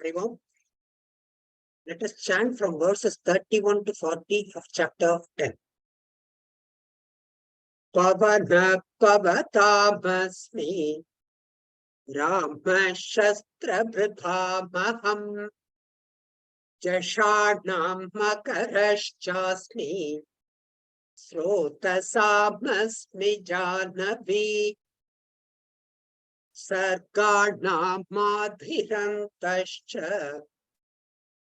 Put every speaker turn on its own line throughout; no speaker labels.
Harivom. Let us chant from verses 31 to 40 of chapter 10. Pavana pavatāmasmi Rama shastra bridhamaham Jashanam makaraschasmi Srotasamasmi janavi Sarganam madhirantascha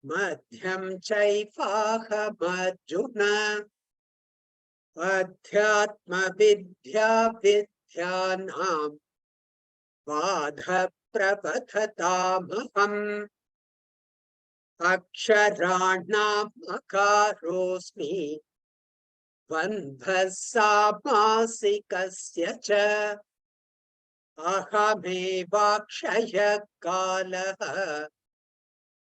Madhyam chaivaham arjuna Adhyatma vidya vidyanam Vadha prabhathatamaham Aksharanam akarosmi Vandhasamāsikasya ca Ahamevakshaya kalaha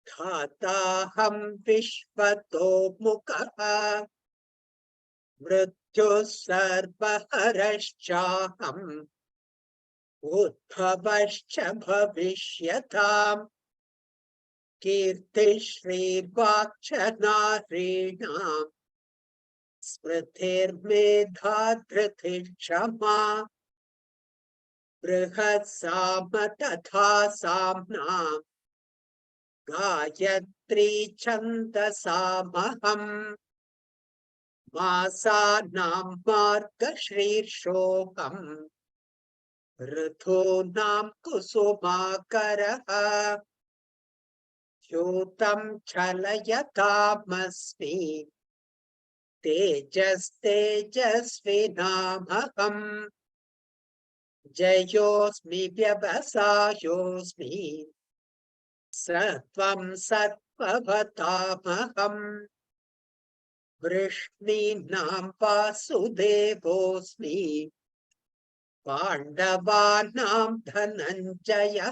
Dhataham vishvato mukaha Mrityu sarvaharashchaham Udbhavascha bhavishyatam Kirti shrirvaksha narinam Smritir medha dhritikshama Brihat sama tatha samnam Gayatri chandasamaham Masanam margashrirshoham Rithunam kusumakaraha Yutam chalayatāmasmi Tejas tejasvinamaham Jayosmi vyavasayosmi Sattvam sattvatamaham Vrishninam vasudevosmi Pandavanam dhananjaya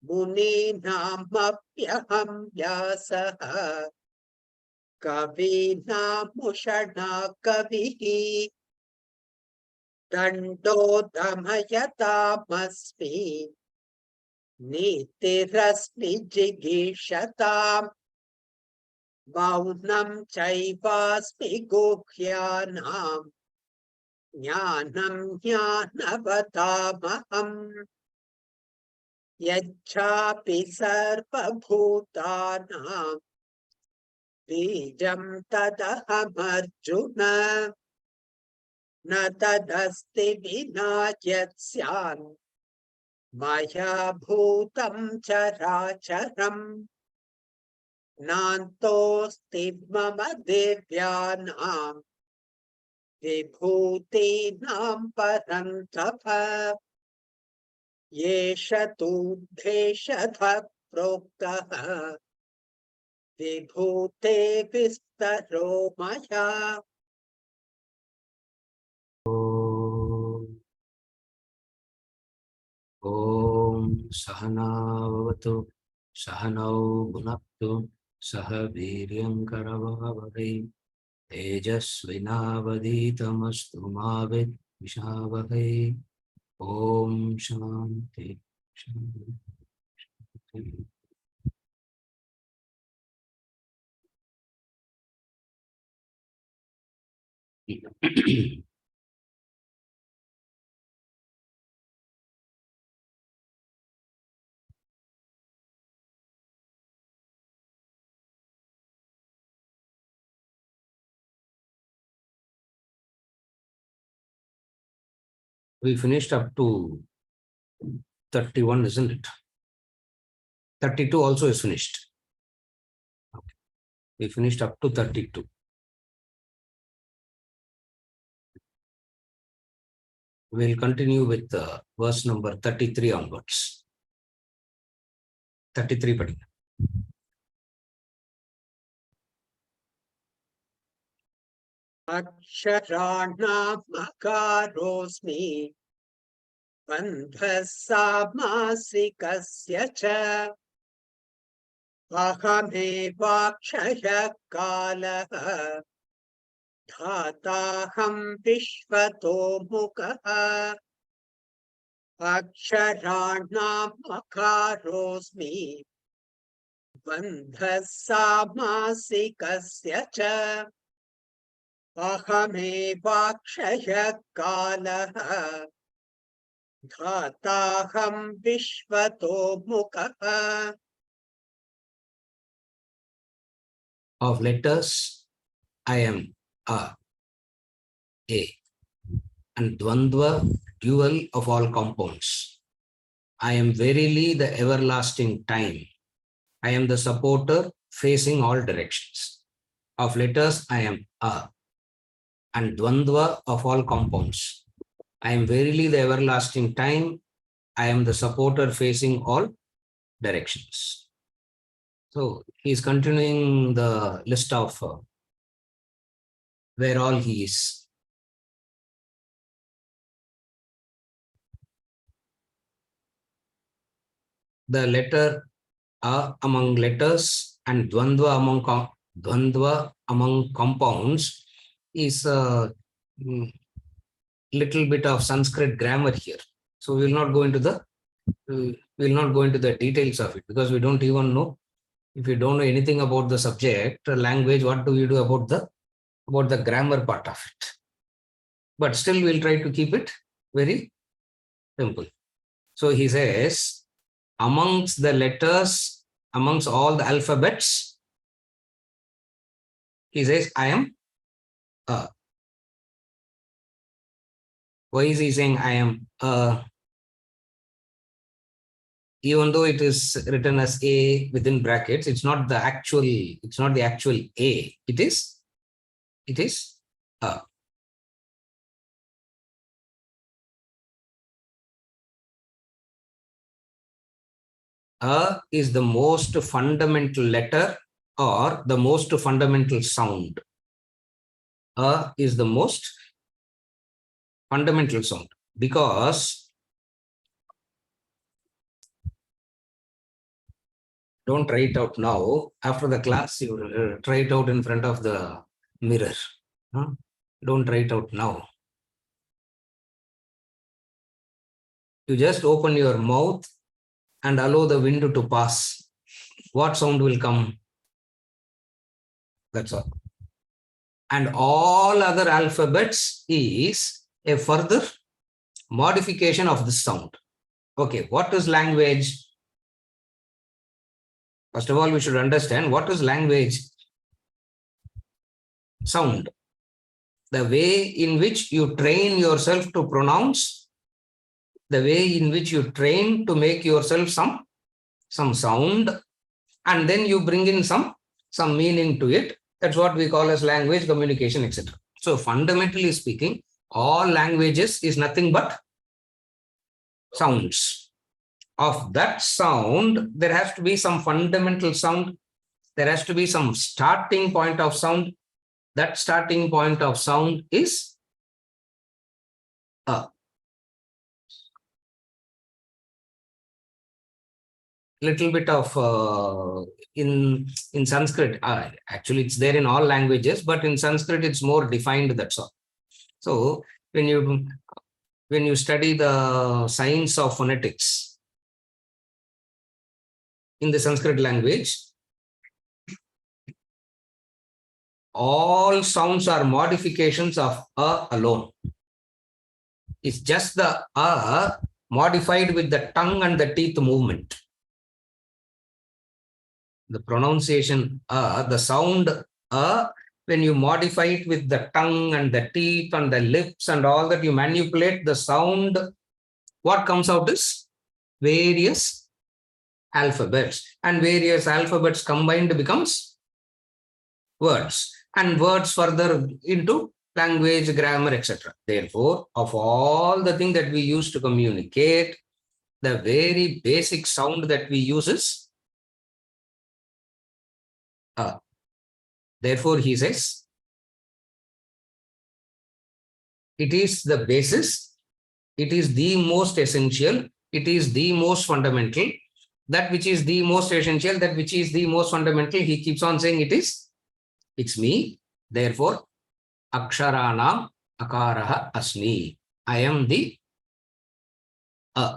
Muninam apyaham vyasaha Kavinam ushana kavihi Dando dhammayatamasmi Nitirasmi jigishatam Maunam chaivasmi guhyanam Jnanam jnanavatamaham Yajchapi sarvabhutanam Bijam tadaham arjuna Na tadasti vina yatsyan Maya bhutam characharam Nantosti mama devyanam Vibhutinam parantapa Yesha tudheshatha proktaha Vibhute vistaro maya
Om Sahana Vavatu Sahanau Bhunaktu Saha Viryam Karavavai Tejasvinavaditamastu Mavid Vishavahai Om Shanti Shanti. We finished up to 31, isn't it? 32 also is finished. Okay. We finished up to 32. We'll continue with verse number 33 onwards. 33 padhi.
Aksharanam akarosmi Bandhasamāsikasya ca Ahamevakshaya kalaha Dhataham vishvato mukaha Aksharanam akarosmi bandhas samasikasya cha ahamevakshaya kalaha dhataham vishvato mukha.
Of letters, I am A. And Dvandva, dual of all compounds. I am verily the everlasting time. I am the supporter facing all directions. Of letters, I am A. And Dvandva of all compounds. I am verily the everlasting time. I am the supporter facing all directions. So he is continuing the list of where all he is. The letter A among letters and Dvandva among compounds is a little bit of Sanskrit grammar here. So we will not go into the details of it, because we don't even know. If you don't know anything about the subject language, what do you do about the grammar part of it? But still we'll try to keep it very simple. So he says, amongst the letters, amongst all the alphabets, he says, I am A. Why is he saying I am A? Even though it is written as A within brackets, it's not the actual A. It is A. A is the most fundamental letter or the most fundamental sound. A is the most fundamental sound because don't try it out now. After the class, you try it out in front of the mirror. Don't try it out now. You just open your mouth and allow the wind to pass. What sound will come? That's all. And all other alphabets is a further modification of this sound. Okay, what is language? First of all, we should understand what is language. Sound. The way in which you train yourself to pronounce, the way in which you train to make yourself some sound, and then you bring in some meaning to it. That's what we call as language, communication, etc. So fundamentally speaking, all languages is nothing but sounds. Of that sound, there has to be some fundamental sound. There has to be some starting point of sound. That starting point of sound is a. Little bit of in Sanskrit. Actually, it's there in all languages, but in Sanskrit, it's more defined. That's all. So when you study the science of phonetics in the Sanskrit language, all sounds are modifications of a alone. It's just the a modified with the tongue and the teeth movement. The pronunciation the sound when you modify it with the tongue and the teeth and the lips and all that, you manipulate the sound, what comes out is various alphabets, and various alphabets combined becomes words, and words further into language, grammar, etc. Therefore, of all the things that we use to communicate, the very basic sound that we use is therefore, he says, it is the basis, it is the most essential, it is the most fundamental. That which is the most essential, that which is the most fundamental, he keeps on saying it's me. Therefore, aksharanam akaraha asmi. I am the All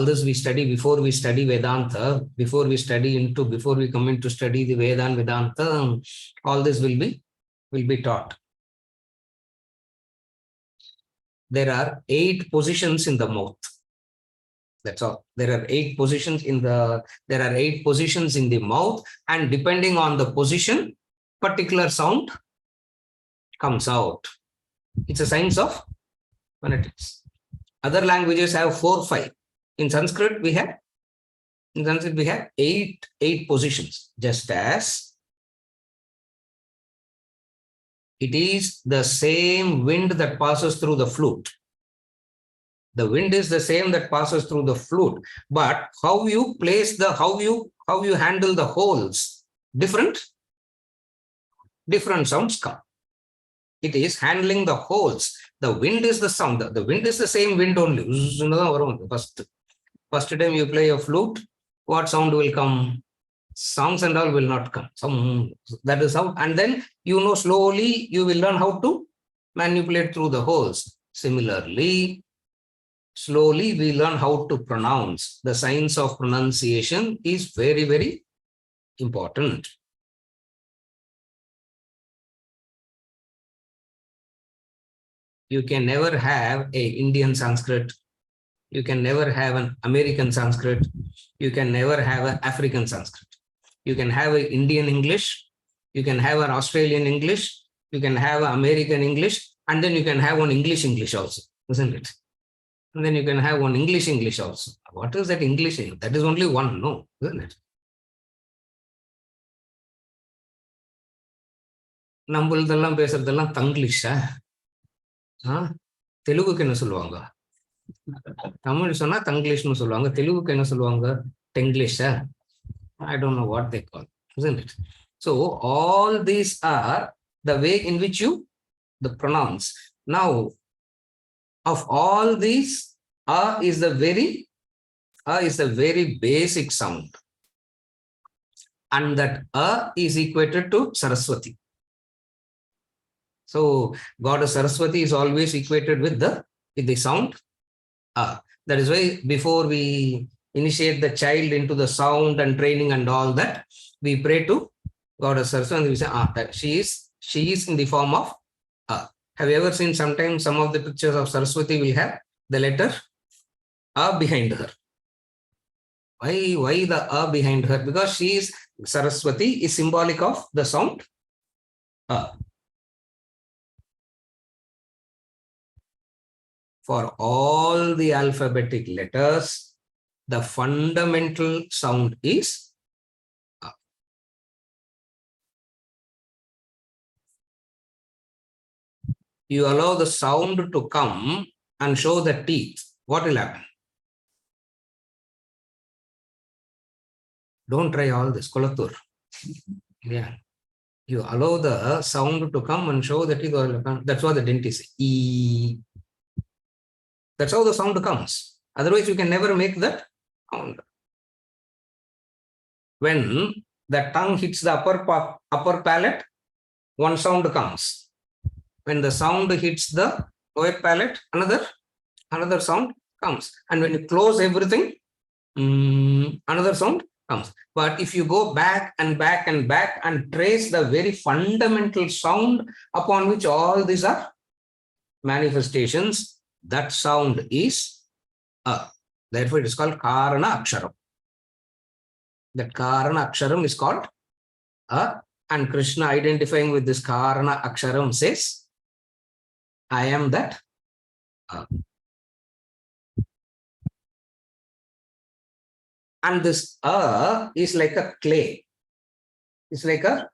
this we study before we study Vedanta, before we come into study the Veda and Vedanta, all this will be taught. There are 8 positions in the mouth. That's all. There are 8 positions in the mouth, and depending on the position, particular sound comes out. It's a science of phonetics. Other languages have 4, 5. In Sanskrit, we have 8 positions, just as it is the same wind that passes through the flute. The wind is the same that passes through the flute, but how you place how you handle the holes, different sounds come. It is handling the holes. The wind is the sound. The wind is the same wind only. First time you play a flute, what sound will come? Songs and all will not come. That is how. And then, slowly you will learn how to manipulate through the holes. Similarly, slowly we learn how to pronounce. The science of pronunciation is very, very important. You can never have an Indian Sanskrit. You can never have an American Sanskrit. You can never have an African Sanskrit. You can have an Indian English. You can have an Australian English. You can have an American English. And then you can have one English also, isn't it? And then you can have one English also. What is that English? That is only one, no, isn't it? நம்மளதெல்லாம் பேசுறதெல்லாம் தங்கிலீஷா? தெலுங்குக்கு என்ன சொல்லுவாங்க? தமிழ் சொன்னா தங்கிலீஷ்னு சொல்லுவாங்க. தெலுங்குக்கு என்ன சொல்லுவாங்க? டெங்கிலீஷா? I don't know what they call, isn't it? So all these are the way in which you pronounce. Now, of all these, is the very basic sound, and that is equated to Saraswati. So Goddess Saraswati is always equated with the sound. That is why before we initiate the child into the sound and training and all that, we pray to Goddess Saraswati, and we say, she is in the form of. Have you ever seen sometimes some of the pictures of Saraswati will have the letter A behind her? Why the A behind her? Because Saraswati is symbolic of the sound A. For all the alphabetic letters, the fundamental sound is A. You allow the sound to come and show the teeth. What will happen? Don't try all this, Kolatur. Yeah. You allow the sound to come and show the teeth. That's what the dentist says. E. That's how the sound comes. Otherwise, you can never make that sound. When the tongue hits the upper palate, one sound comes. When the sound hits the lower palate, another sound comes. And when you close everything, another sound comes. But if you go back and back and back and trace the very fundamental sound upon which all these are manifestations, that sound is A. Therefore, it is called Karana Aksharam. That Karana Aksharam is called A. And Krishna, identifying with this Karana Aksharam, says, I am that A. And this A is like a clay. It's like a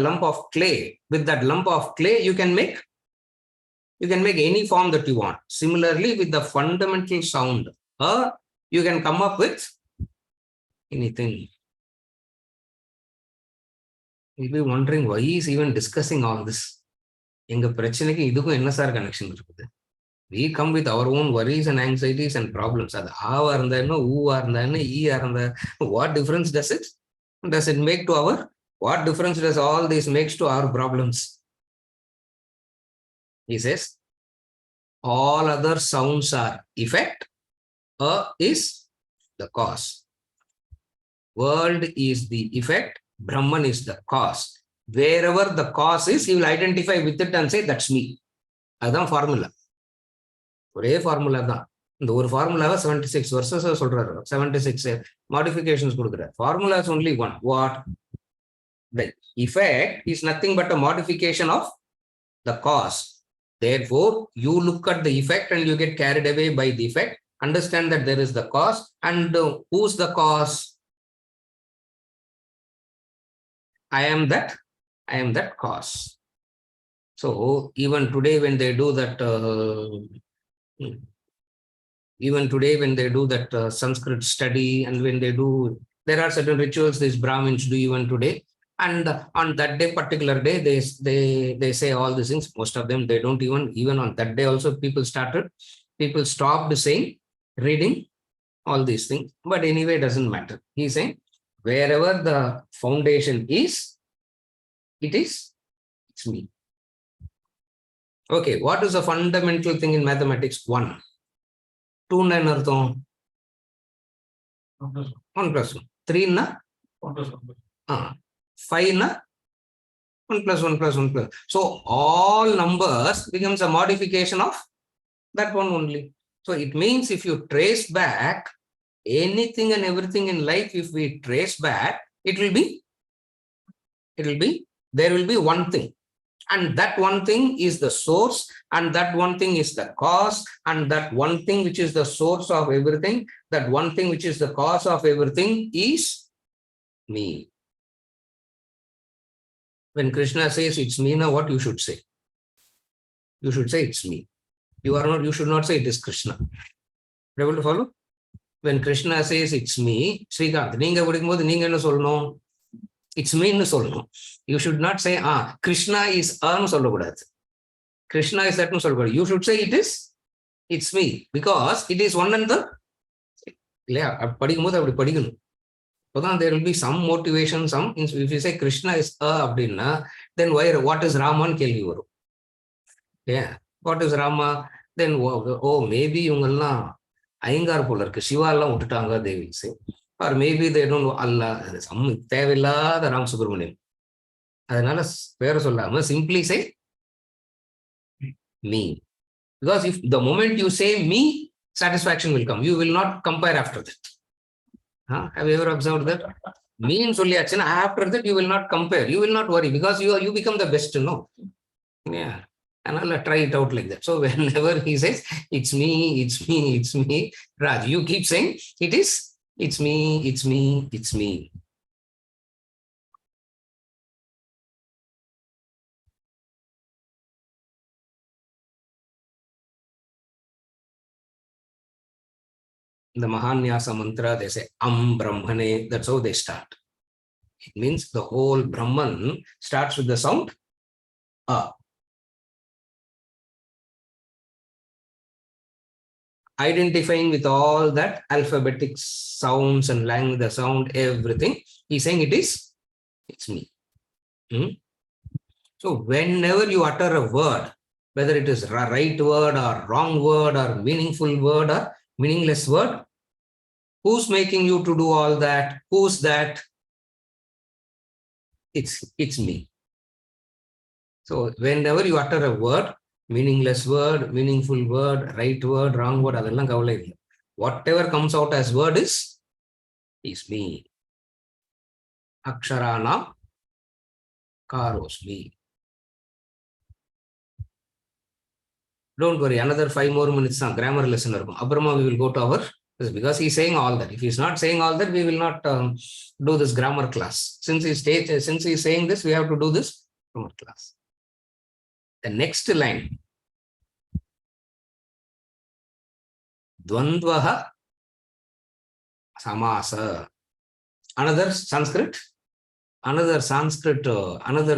lump of clay. With that lump of clay, you can make any form that you want. Similarly, with the fundamental sound, you can come up with anything. You'll be wondering why he is even discussing all this. எங்க பிரச்சனைக்கு இதுக்கும் என்ன sir connection இருக்குது? We come with our own worries and anxieties and problems. அது ஆவா இருந்தா என்ன, ஊவா இருந்தா என்ன, ஈயா இருந்தா, what difference does it? Does it make to our, what difference does all this makes to our problems? He says, all other sounds are effect, is the cause. World is the effect, Brahman is the cause. Wherever the cause is, he will identify with it and say, that's me. That's formula. ஒரே formula தான். இந்த ஒரு ஃபார்முலாவை 76 வருஷம் சொல்றாரு, 76 modifications கொடுக்குறாரு. Formula is only one. What? The effect is nothing but a modification of the cause. Therefore, you look at the effect and you get carried away by the effect. Understand that there is the cause, and who's the cause? I am that cause. So even today when they do that, Sanskrit study, and when they do, there are certain rituals these Brahmins do even today. And on that day, particular day, they say all these things. Most of them, they don't even on that day also, people stopped saying, reading all these things. But anyway, it doesn't matter. He's saying, wherever the foundation is, it's me. Okay, what is the fundamental thing in mathematics? 1. 2 na enartham? 1 plus 1. 3 na? 1 plus 1. 5 na? 1 plus 1 plus 1 plus. So all numbers becomes a modification of that one only. So it means if you trace back anything and everything in life, if we trace back, there will be one thing. And that one thing is the source, and that one thing is the cause, and that one thing which is the source of everything, that one thing which is the cause of everything is me. When Krishna says it's me, now what you should say? You should say it's me. You should not say it is Krishna. Able to follow? When Krishna says it's me, Srikanth, neenga padikumbodhu neenga enna solranum? It's me nu solranum. You should not say, Krishna is nu sollakudadhu. Krishna is that nu sollakudadhu. You should say it's me, because it is one and the, இல்லையா? படிக்கும்போது அப்படி படிக்கணும். அப்போதான் there will be some motivation, some, if you say Krishna is அப்படின்னா, then what is Raman கேள்வி வரும். Yeah, what is Rama? Then maybe இவங்கெல்லாம் ஐயங்கார் போல இருக்கு, சிவா எல்லாம் விட்டுட்டாங்க, they will say. Or maybe they don't know Allah. தேவையில்லாத ராம் சுப்பிரமணியம். அதனால பேரை சொல்லாம simply say me. Because if the moment you say me, satisfaction will come. You will not compare after that. Have you ever observed that? Me in சொல்லியாச்சுன்னா, after that you will not compare. You will not worry, because you become the best to know. Yeah. And I'll try it out like that. So whenever he says, it's me, it's me, it's me, Raj, you keep saying, it's me, it's me, it's me. The Mahanyasa mantra, they say, Brahmane, that's how they start. It means the whole Brahman starts with the sound A. Identifying with all that alphabetic sounds and language, the sound, everything, he's saying it's me. So whenever you utter a word, whether it is right word or wrong word or meaningful word or meaningless word, who's making you to do all that? Who's that? It's me. So whenever you utter a word, meaningless word, meaningful word, right word, wrong word, adallam kavalai illa. Whatever comes out as word is me. Aksharana karosmi. Don't worry, another 5 more minutes grammar lesson irukum. Abrama we will go to our, because he's saying all that. If he's not saying all that, we will not do this grammar class. Since he's saying this, we have to do this grammar class. The next line, Dvandvaha Samasa. Another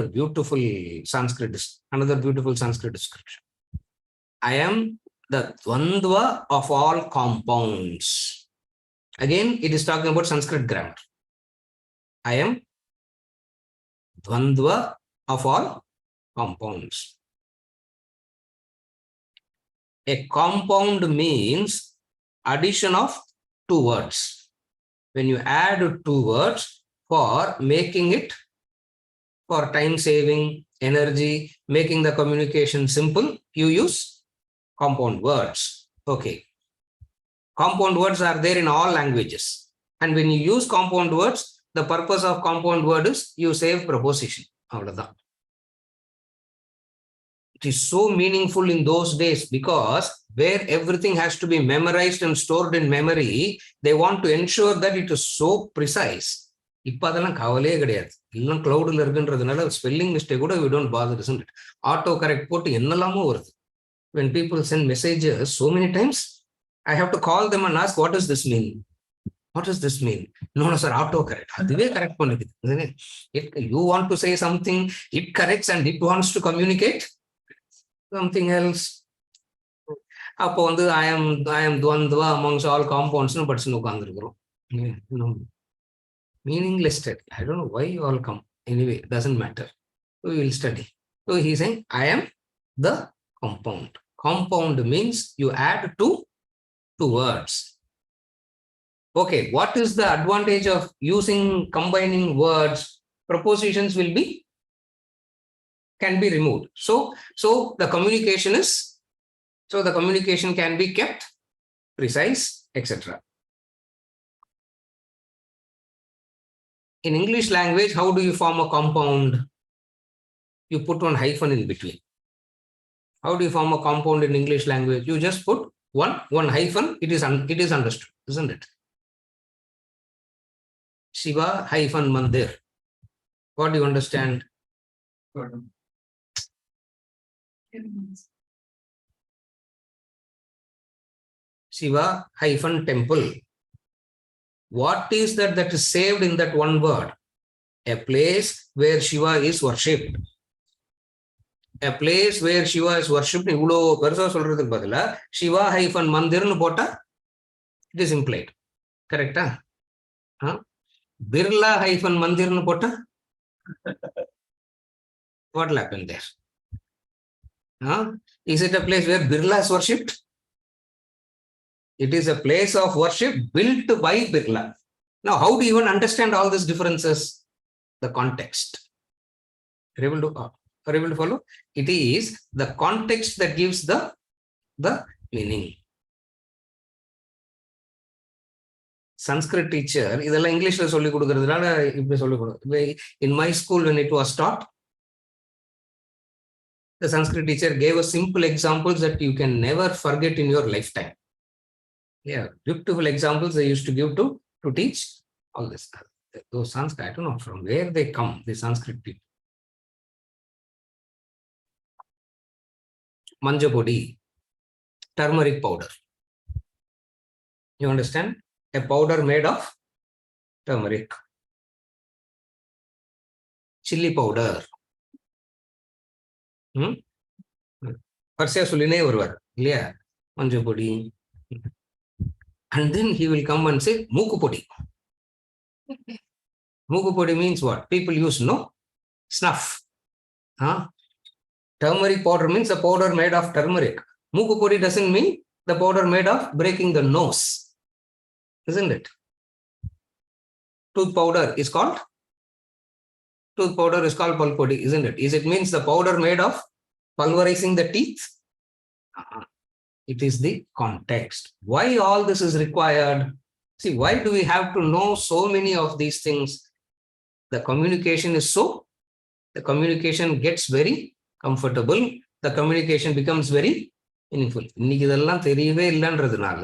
beautiful Sanskrit description. I am the Dvandva of all compounds. Again, it is talking about Sanskrit grammar. I am Dvandva of all compounds. A compound means addition of two words. When you add two words for making it, for time saving, energy, making the communication simple, you use compound words. Okay. Compound words are there in all languages. And when you use compound words, the purpose of compound word is you save preposition. It is so meaningful in those days because where everything has to be memorized and stored in memory, they want to ensure that it is so precise. இப்போ அதெல்லாம் கவலையே கிடையாது. எல்லாம் கிளவுடில் இருக்குன்றதுனால spelling mistake கூட we don't bother, isn't it? Auto correct போட்டு என்னெல்லாமோ வருது. When people send messages so many times, I have to call them and ask, what does this mean? What does this mean? No, sir, auto correct. அதுவே correct பண்ணுது. You want to say something, it corrects and it wants to communicate something else. அப்போ வந்து I am Dvandva amongst all compounds னு படிச்சுன்னு உட்கார்ந்துருக்கிறோம். Meaningless study. I don't know why you all come. Anyway, it doesn't matter. We will study. So he's saying, I am the compound. Compound means you add two words. Okay, what is the advantage of using combining words? Prepositions can be removed. So the communication can be kept precise, etc. In English language, how do you form a compound? You put one hyphen in between. How do you form a compound in English language? You just put one hyphen. It is understood, isn't it? Shiva hyphen Mandir. What do you understand? Shiva hyphen temple. What is that is saved in that one word? A place where Shiva is worshipped. A place where Shiva is worshipped. இவ்வளோ பெருசா சொல்றதுக்கு பதிலா Shiva hyphen Mandirnu போட்டா it is implied. Correcta? Birla hyphen Mandirnu போட்டா what will happen there? Is it a place where Birla is worshipped? It is a place of worship built by Birla. Now, how do you even understand all these differences? The context. Are you able to follow? It is the context that gives the meaning. Sanskrit teacher, இதெல்லாம் இங்கிலீஷ்ல சொல்லி கொடுக்கிறதுனால இப்படி சொல்லி கொடுக்கும். In my school, when it was taught, the Sanskrit teacher gave us simple examples that you can never forget in your lifetime. Yeah, beautiful examples they used to give to teach all this. Those Sanskrit, I don't know from where they come, the Sanskrit people. Manjapodi, turmeric powder. You understand? A powder made of turmeric. Chili powder. Parsya Suline varvar. Yeah, Manjapodi. And then he will come and say, Mukupodi. Mukupodi means what? People use snuff. Turmeric powder means a powder made of turmeric. Mukupodi doesn't mean the powder made of breaking the nose. Isn't it? Tooth powder is called pulpodi, isn't it? Is it means the powder made of pulverizing the teeth? It is the context. Why all this is required? See, why do we have to know so many of these things? The communication gets very comfortable. The communication becomes very meaningful. இன்னைக்கு இதெல்லாம் தெரியவே இல்லைன்றதுனால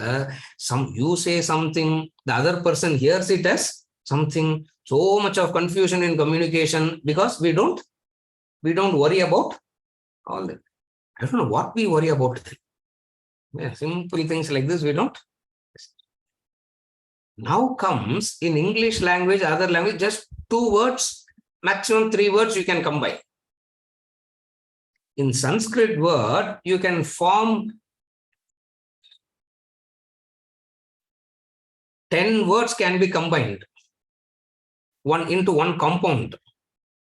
you say something, the other person hears it as something, so much of confusion in communication because we don't worry about all that. I don't know what we worry about. Yeah, simple things like this we don't. Now comes in English language, other language, just 2 words, maximum 3 words you can combine. In Sanskrit word, you can form 10 words can be combined. one compound.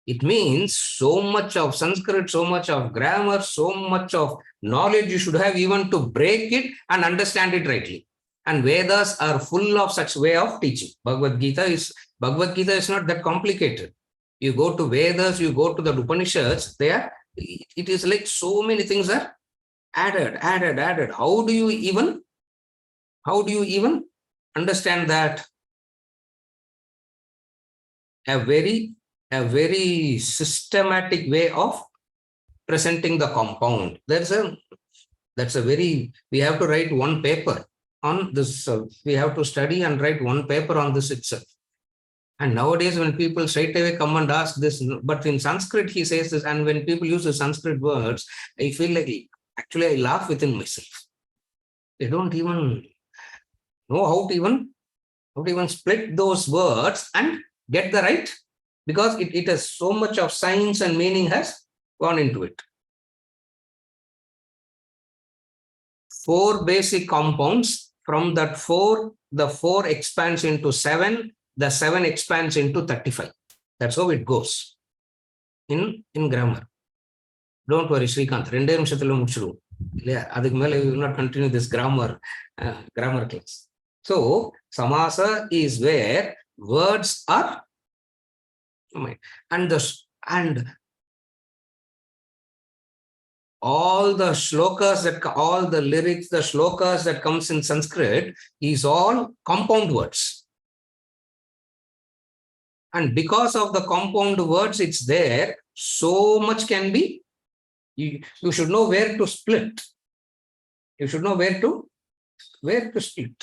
It means so much of Sanskrit, so much of grammar, so much of knowledge you should have even to break it and understand it rightly. And Vedas are full of such way of teaching. Bhagavad Gita is not that complicated. You go to Vedas, you go to the Upanishads, there it is like so many things are added. How do you even understand that? A very systematic way of presenting the compound. That's a very, we have to write one paper on this. We have to study and write one paper on this itself. And nowadays, when people straight away come and ask this, but in Sanskrit he says this, and when people use the Sanskrit words, I feel like actually I laugh within myself. They don't even know how to even split those words and get the right, because it has so much of science and meaning has gone into it. 4 basic compounds. From that 4, the 4 expands into 7, the 7 expands into 35. That's how it goes in grammar. Don't worry, Srikanth. 2 நிமிஷத்துல முடிச்சிடுவோம். இல்லையா? அதுக்கு மேல we will not continue this grammar class. So, samasa is where words are, and all the shlokas all the lyrics, the shlokas that comes in Sanskrit is all compound words. And because of the compound words, it's there, so much can be, you should know where to split. You should know where to split.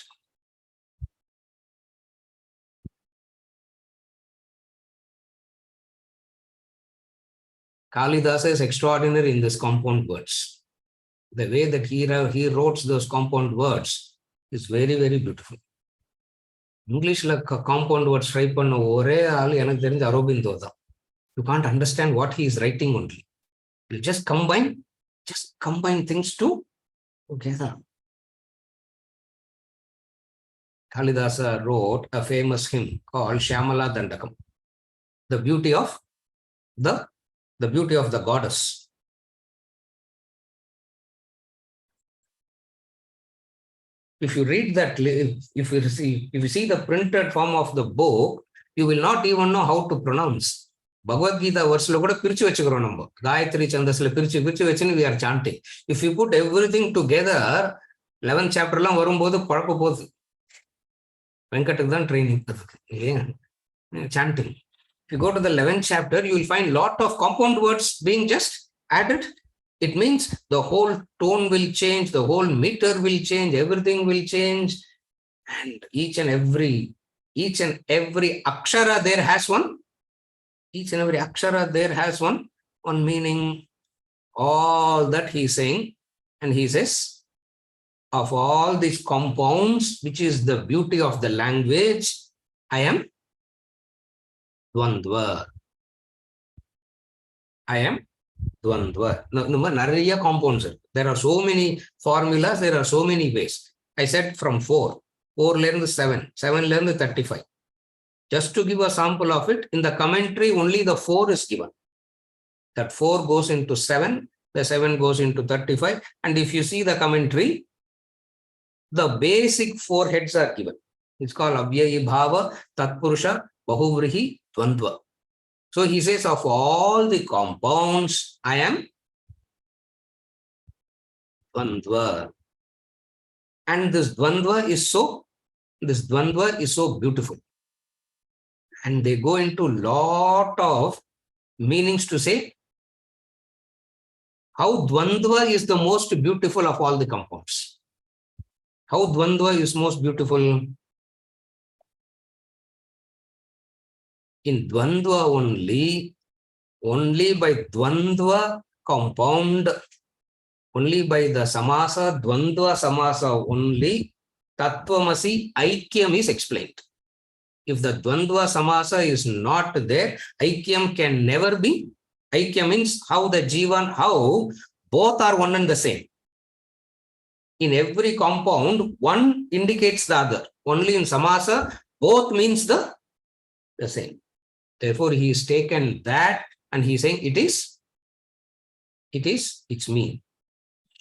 Kalidasa is extraordinary in this compound words. The way that he wrote those compound words is very, very beautiful. Englishல compound words try பண்ண ஒரே ஆள் எனக்கு தெரிஞ்ச அரோபிந்தோ தான். You can't understand what he is writing only. You just combine things together. Kalidasa wrote a famous hymn called Shyamala Dandakam, the beauty of the goddess. If you read that, if you see the printed form of the book, you will not even know how to pronounce. Bhagavad Gita verse-la kuda pirichu vechukrom namba. Gayatri Chandasla pirichu vechinu we are chanting. If you put everything together, 11th chapter la varumbodhu palakka podhu. Venkatuk dhan training chanting. If you go to the 11th chapter, you will find lot of compound words being just added. It means the whole tone will change, the whole meter will change, everything will change, and each and every akshara there has one. Each and every akshara there has one meaning. All that he is saying, and he says, of all these compounds, which is the beauty of the language, I am Dvandva. I am Dvandva. Nariya compounds. There are so many formulas, there are so many ways. I said from 4 learn 7, 7 learn 35. Just to give a sample of it, in the commentary, only the 4 is given. That 4 goes into 7, the 7 goes into 35. And if you see the commentary, the basic 4 heads are given. It's called Abhyayi Bhava, Tatpurusha, Bahuvrihi, Dvandva. So he says, of all the compounds, I am Dvandva. And this Dvandva is so beautiful. And they go into lot of meanings to say how Dvandva is the most beautiful of all the compounds. How Dvandva is most beautiful? In Dvandva only by Dvandva compound, only by the samasa, Dvandva samasa only, Tattvamasi Aikyam is explained. If the Dvandva samasa is not there, Aikyam can never be. Aikyam means how the Jivan, how both are one and the same. In every compound, one indicates the other. Only in samasa, both means the same. Therefore, he is taken that and he's saying it's me.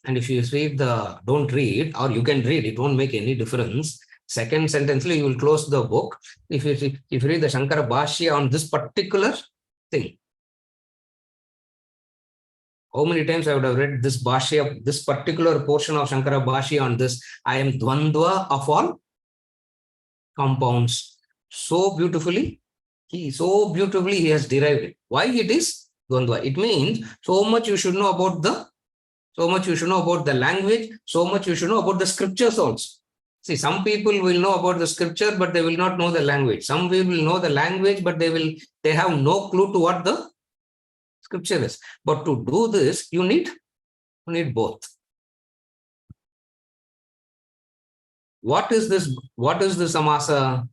And if you read don't read, or you can read, it won't make any difference. Second sentence, you will close the book. If you read the Shankara Bhashya on this particular thing, how many times I would have read this Bhashya, this particular portion of Shankara Bhashya on this, I am Dvandva of all compounds. So beautifully he has derived it. Why it is Dvandva? It means so much you should know about the language, so much you should know about the scriptures also. See, some people will know about the scripture, but they will not know the language. Some people will know the language, but they have no clue to what the scripture is. But to do this, you need both. What is this samasa?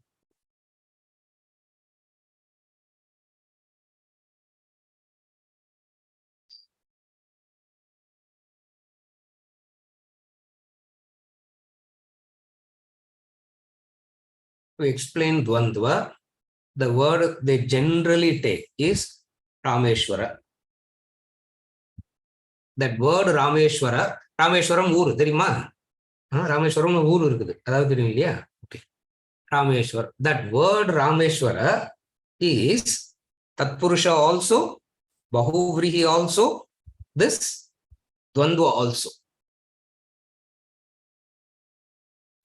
To explain Dvandva, the word they generally take is Rameshwara. That word Rameshwara, Rameshwaram ஊரு தெரியுமா? ராமேஸ்வரம் ஊர் இருக்குது, அதாவது தெரியும் இல்லையா? Okay. Rameshwara. That word Rameshwara is Tatpurusha also, Bahuvrihi also, this Dvandva also.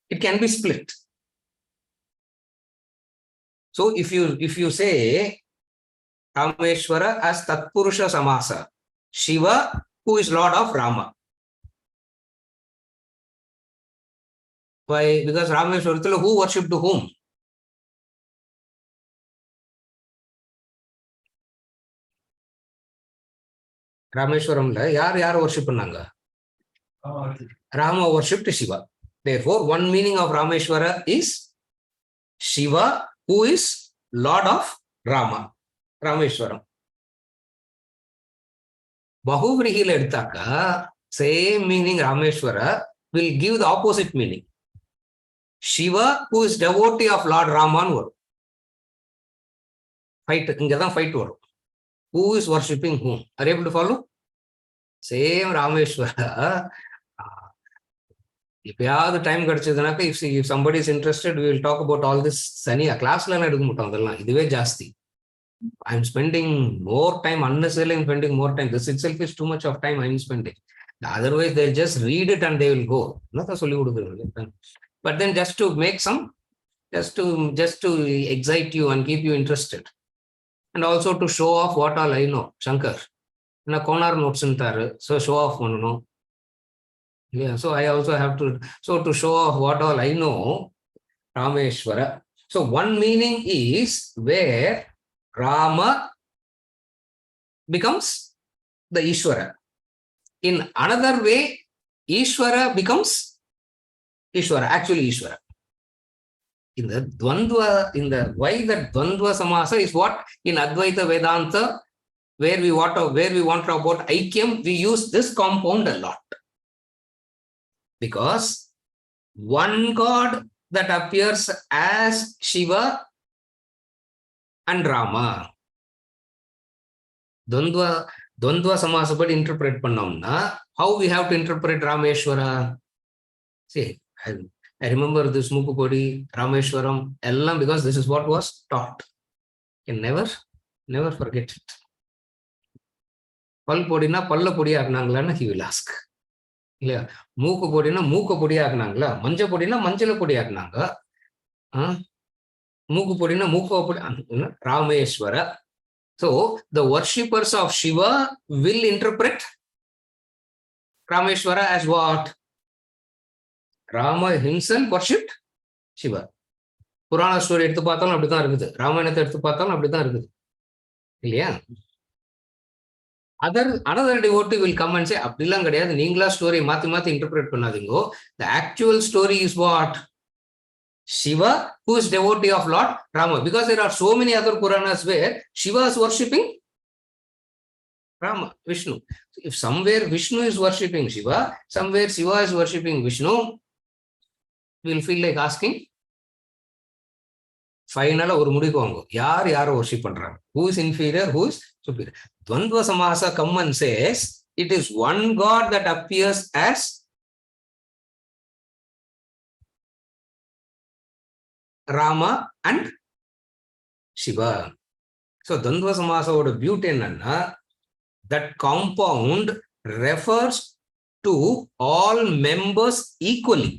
It can be split. So if you say Rameshwara as Tatpurusha Samasa, Shiva, who is Lord of Rama. Why? Because Rameshwara, who worshipped to whom? Rameshwaramla yaar worship பண்ணாங்க? Rama worshipped Shiva. Therefore, one meaning of Rameshwara is Shiva, who is Lord of Rama. Rameshwaram. Bahuvrihil edutaka, same meaning Rameshwara will give the opposite meaning. Shiva, who is devotee of Lord Raman. Fight, ingadhan fight varum. Who is worshipping whom? Are you able to follow? Same Rameshwara. If you have the time, if somebody is interested, we will talk about all this. Class I'm spending more time, unnecessarily I'm spending more time. This itself is too much of time I'm spending. Otherwise, they'll just read it and they will go. But then just to make just to excite you and keep you interested. And also to show off what all I know. Shankar. Konar notes so show off one, no. Yeah, so I also have to show off what all I know, Rameshwara. So one meaning is where Rama becomes the Ishwara. In another way, Ishwara becomes Ishwara, actually Ishwara. In the Dvandva, why that Dvandva Samasa is what in Advaita Vedanta, where we want about Aikyam, we use this compound a lot. Because one God that appears as Shiva and Rama. Dvandva Samasa but interpret pannamna. How we have to interpret Rameshwara? See, I remember this Mukupodi, Rameshwaram, Ellam, because this is what was taught. You can never forget it. Pal podina, palla podi agnanglana, he will ask. மூக்கு பொடினா மூக்கு பொடியா ஆக்குனாங்களா, மஞ்ச பொடினா மஞ்சள பொடி ஆக்குனாங்க, மூக்கு பொடினா மூக்கு பொடி. Rameshwara. So the worshippers of Shiva will interpret Rameshwara as what? Rama himself worshipped Shiva. Purana story எடுத்து பார்த்தாலும் அப்படிதான் இருக்குது, ராமாயணத்தை எடுத்து பார்த்தாலும் அப்படிதான் இருக்குது இல்லையா? Another devotee will come and say, அப்படிலாம் கிடையாது, நீங்களா ஸ்டோரி மாத்தி இன்டர்பிரேட் பண்ணாதீங்க. The actual story is what? Shiva, who is devotee of Lord Rama. Because there are so many other Puranas where Shiva is worshipping Rama, Vishnu. If somewhere Vishnu is worshipping Shiva, somewhere Shiva is worshipping Vishnu, we'll feel like asking, ஃபைனலா ஒரு முடிவுக்கு வாங்க. யாரை worship பண்றாங்க? Who is inferior? Who is superior? Dvandva Samasa come and says it is one God that appears as Rama and Shiva. So Dvandva Samasa oda beauty என்னன்னா, that compound refers to all members equally,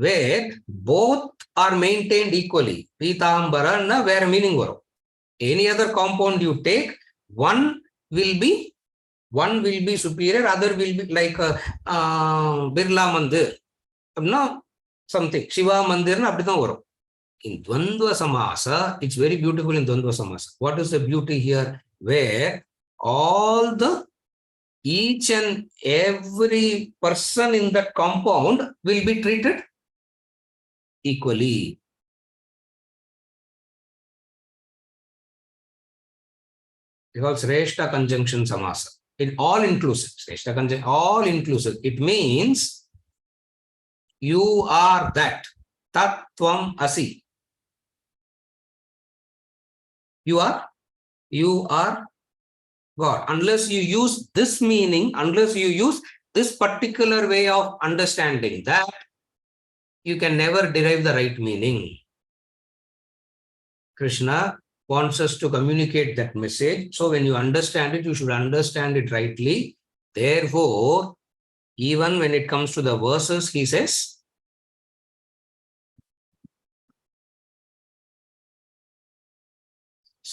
where both are maintained equally. Pitambara na where meaning varum. Any other compound you take, one will be superior, other will be like Birla Mandir, no something, Shiva Mandir na apdi dhaan varum. In Dvandva Samasa, it's very beautiful in Dvandva Samasa. What is the beauty here? Where each and every person in that compound will be treated equally. It's called Sreshta conjunction Samasa. It all inclusive. Sreshta conjunction, all inclusive. It means you are that. Tat Tvam Asi. You are God. Unless you use this meaning, unless you use this particular way of understanding that, you can never derive the right meaning. Krishna wants us to communicate that message. So when you understand it, you should understand it rightly. Therefore, even when it comes to the verses, he says,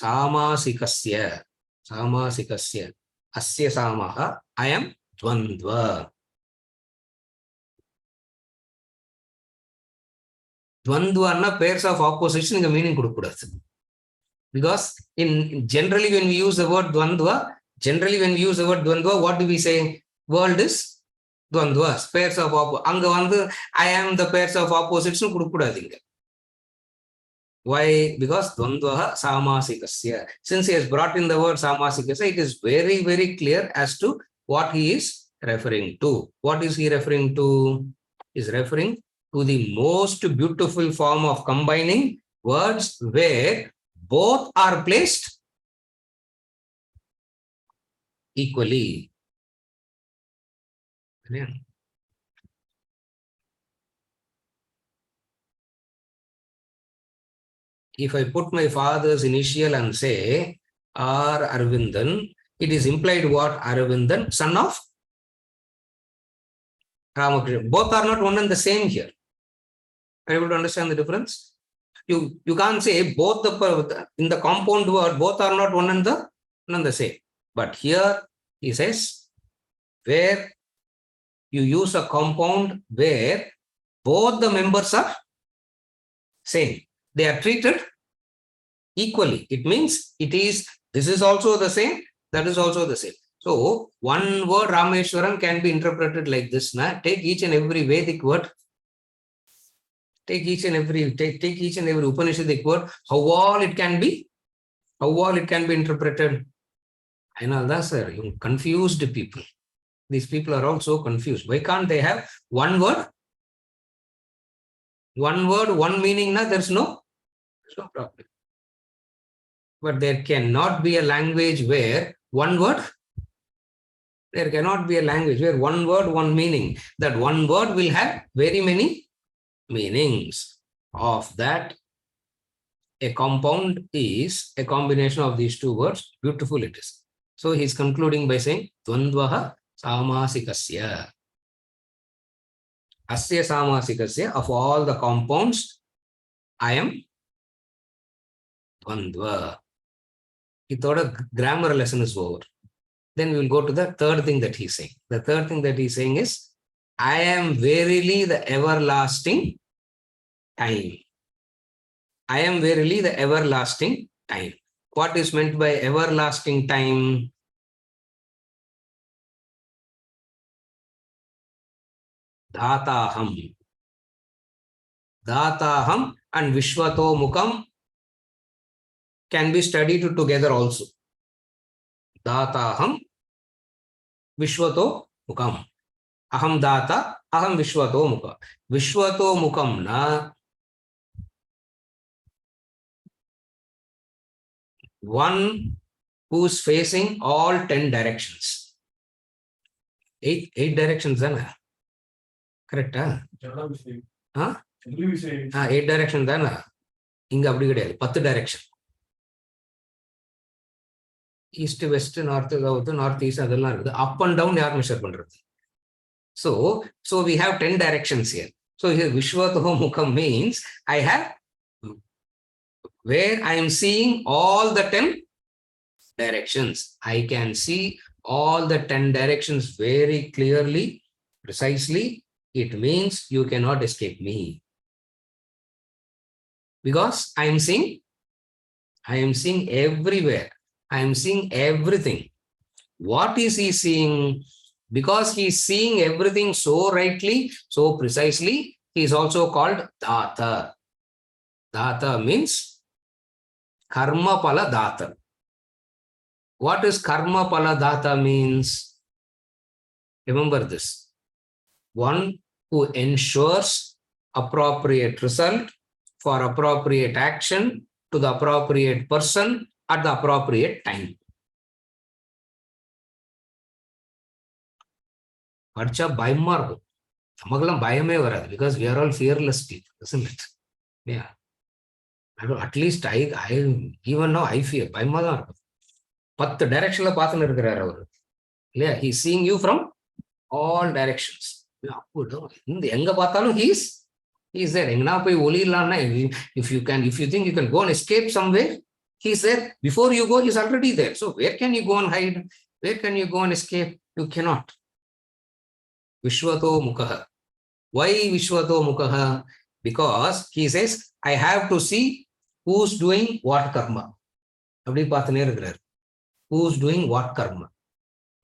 Samasikasya, Asya Samaha, I am Dvandva. Dvandva pairs of opposition in the meaning kudukudadu. Because in generally when we use the word Dvandva, what do we say? World is Dvandva, pairs of opposites. Anga vandu I am the pairs of opposites nu kudukudadinga. Why? Because Dvandva Samasikasya. Since he has brought in the word Samasikasya, it is very, very clear as to what he is referring to. What is he referring to? He is referring to the most beautiful form of combining words where both are placed equally. If I put my father's initial and say R. Aravindan, it is implied what? Aravindan, son of Ramakrishna. Both are not one and the same here. Are you able to understand the difference? You can't say both in the compound word, both are not one and the same. But here he says, where you use a compound where both the members are same, they are treated equally. It means this is also the same, that is also the same. So one word Rameshwaram can be interpreted like this. Take each and every Vedic word, take each and every Upanishadic word, how all it can be interpreted. I know that, sir, you confused people. These people are all so confused. Why can't they have one word, one meaning? There's no problem. But there cannot be a language where one word, there cannot be a language where one word, one meaning. That one word will have very many meanings. Of that, a compound is a combination of these two words. Beautiful it is. So he's concluding by saying, Dvandvaha Samasikasya. Asya Samasikasya, of all the compounds, I am Dvandva. Itoda grammar lesson is over. Then we will go to the third thing that he's saying. The third thing that he's saying is, I am verily the everlasting time. I am verily the everlasting time. What is meant by everlasting time? Dhataham. Dhataham and Vishwato Mukham can be studied together also. Dhataham, Vishwato Mukham. Aham data, aham vishwato mukha. Vishwato mukham na one who's facing all 10 directions. Eight directions, correct? Huh? 8 directions, இங்க அப்படி கிடையாது 10 direction. East west north south north east அதெல்லாம் இருக்குது. Up and down யார் measure பண்றது? So we have 10 directions here. So here Vishwatoho Mukham means I have where I am seeing all the 10 directions. I can see all the 10 directions very clearly, precisely. It means you cannot escape me. Because I am seeing everywhere. I am seeing everything. What is he seeing? Because he is seeing everything so rightly, so precisely, he is also called Data. Data means Karma Pala Data. What is Karma Pala Data means? Remember this. One who ensures appropriate result for appropriate action to the appropriate person at the appropriate time. படிச்சா பயமா இருக்கும். நமக்கெல்லாம் பயமே வராது because we are all fearless people, isn't it? Yeah. At least I even now I fear. பயமா தான் இருக்கும். 10 டைரக்ஷன்ல பார்த்துன்னு இருக்கிறார் அவர் இல்லையா? he is seeing you from all directions. எங்க பார்த்தாலும் he is there. எங்கனா போய் ஒளியலாம்னா if you think you can go and escape somewhere, he is there. Before you go, he is already there. So where can you go and hide? Where can you go and escape? You cannot. Vishwato Mukha. Why Vishwato Mukha? Because he says, I have to see who's doing what karma. அப்படி பார்த்துனே இருக்கிறார். Who's doing what karma?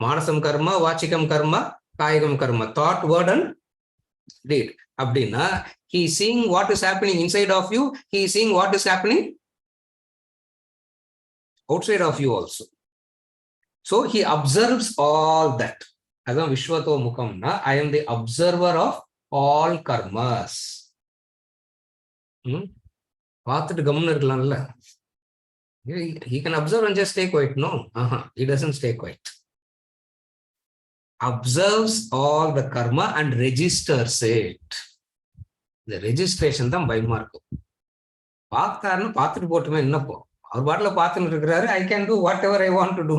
மானசம் karma, வாச்சிகம் karma, காயகம் karma, thought, word and deed. அப்படின்னா he is seeing what is happening inside of you. He is seeing what is happening outside of you also. So he observes all that. அதான் விஸ்வதோ முகம்னா I am the observer of all karmas. பார்த்துட்டு கம்முன்னு இருக்கலாம்ல. He can observe and just stay quiet. No, he doesn't stay quiet. Observes all the karma and registers it. The registration தான் பயமா இருக்கும். பார்த்தாருன்னு பார்த்துட்டு போட்டுமே என்னப்போ அவர் பாட்டில் பார்த்துட்டு இருக்கிறாரு. I can do whatever I want to do.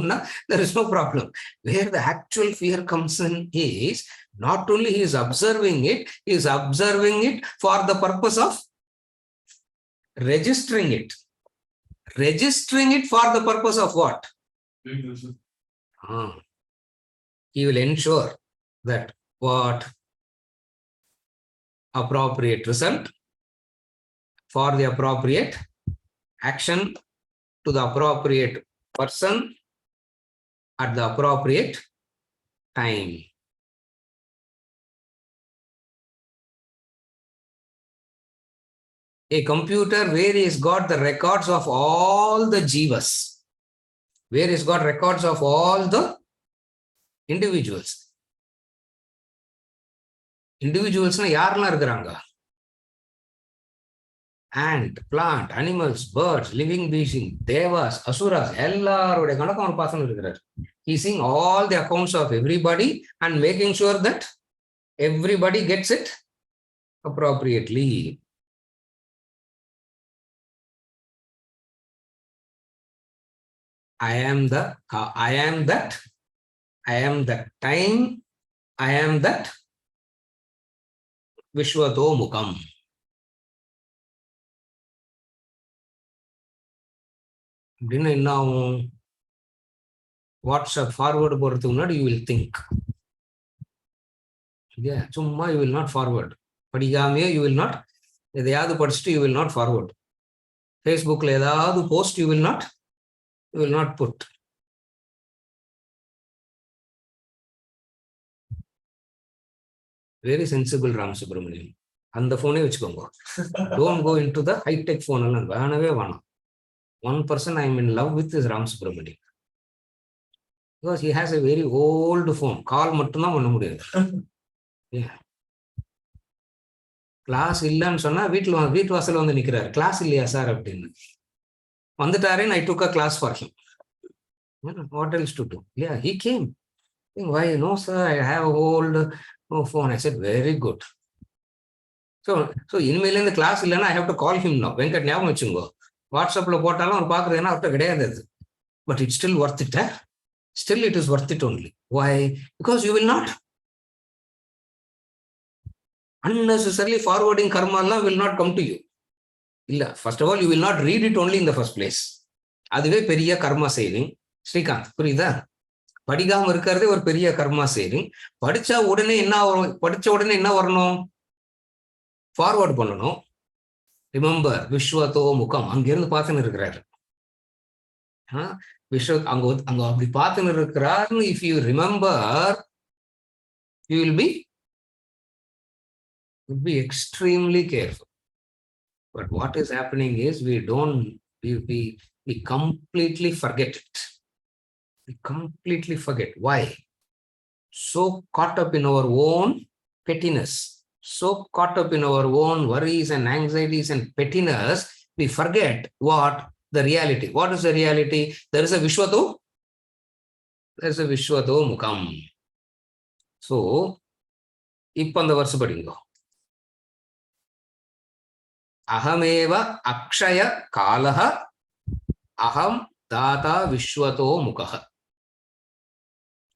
There is no problem. Where the actual fear comes in is not only he is observing it, he is observing it for the purpose of registering it. Registering it for the purpose of what? He will ensure that what? Appropriate result for the appropriate action to the appropriate person at the appropriate time. A computer where he's got the records of all the jivas, where he's got records of all the individuals. Individuals na யாரெல்லாம் இருக்கிறாங்க? Ant, plant, animals, birds, living beings, devas, asuras, எல்லாருடைய கணக்கு அவர் பார்த்துன்னு இருக்கிறார். He is seeing all the accounts of everybody and making sure that everybody gets it appropriately. I am that time, I am that Vishwato Mukham. அப்படின்னு என்ன ஆகும்? WhatsApp forward போடுறதுக்கு முன்னாடி you will think. சும்மா யூ வில் நாட் ஃபார்வேர்டு. படிக்காமையே you will not, எதையாவது படிச்சுட்டு you will not forward. ஃபேஸ்புக்கில் ஏதாவது post you will not put. Very sensible Ram Subramanian. அந்த போனே வச்சுக்கோங்க. Don't go into the hi tech phone எல்லாம் வேணவே வேணாம். One person I am in love with is Ram Subramanian. Because he has a very old phone. Call மட்டும் தான் பண்ண முடியாது. கிளாஸ் இல்லைன்னு சொன்னா வீட்டு வாசல் வந்து நிக்கிறாரு. கிளாஸ் இல்லையா சார் அப்படின்னு. வந்துட்டாரேன்னு I took a class for him. What else to do? Yeah, he came. Why? No, sir, I have a old phone. I said, very good. So இனிமேல இந்த கிளாஸ் இல்லைன்னா I have to call him now. Venkat ஞாபகம் வச்சுங்கோ. வாட்ஸ்அப்ல போட்டாலும் அவர் பார்க்குறது ஏன்னா அவர்கிட்ட கிடையாது அது. But it's still worth it. Still it is worth it only. Why? Because you will not unnecessarily forwarding karma will not come to you. Illa, first of all, you will not read it only in the first place. அதுவே பெரிய கர்மா saving. Srikanth புரியுதா? படிக்காம இருக்கிறதே ஒரு பெரிய கர்மா saving. படிச்ச உடனே என்ன வரணும்? ஃபார்வர்ட் பண்ணணும். ரிமெம்பர் விஸ்வதோ முகம், அங்கிருந்து பார்த்துன்னு இருக்கிறாரு. அங்க அப்படி பார்த்துன்னு இருக்கிறாருன்னு if you remember, you will be extremely careful. But what is happening is we completely forget it. We completely forget. Why? So caught up in our own pettiness, so caught up in our own worries and anxieties and pettiness, we forget what the reality. What is the reality? There is a Vishwato. There is a Vishwato Mukam. So, இப்ப அந்த வருஷம் படிங்க. அகமேவ அக்ஷய காலஹ அகம் தாதா விஸ்வதோ முகஹ.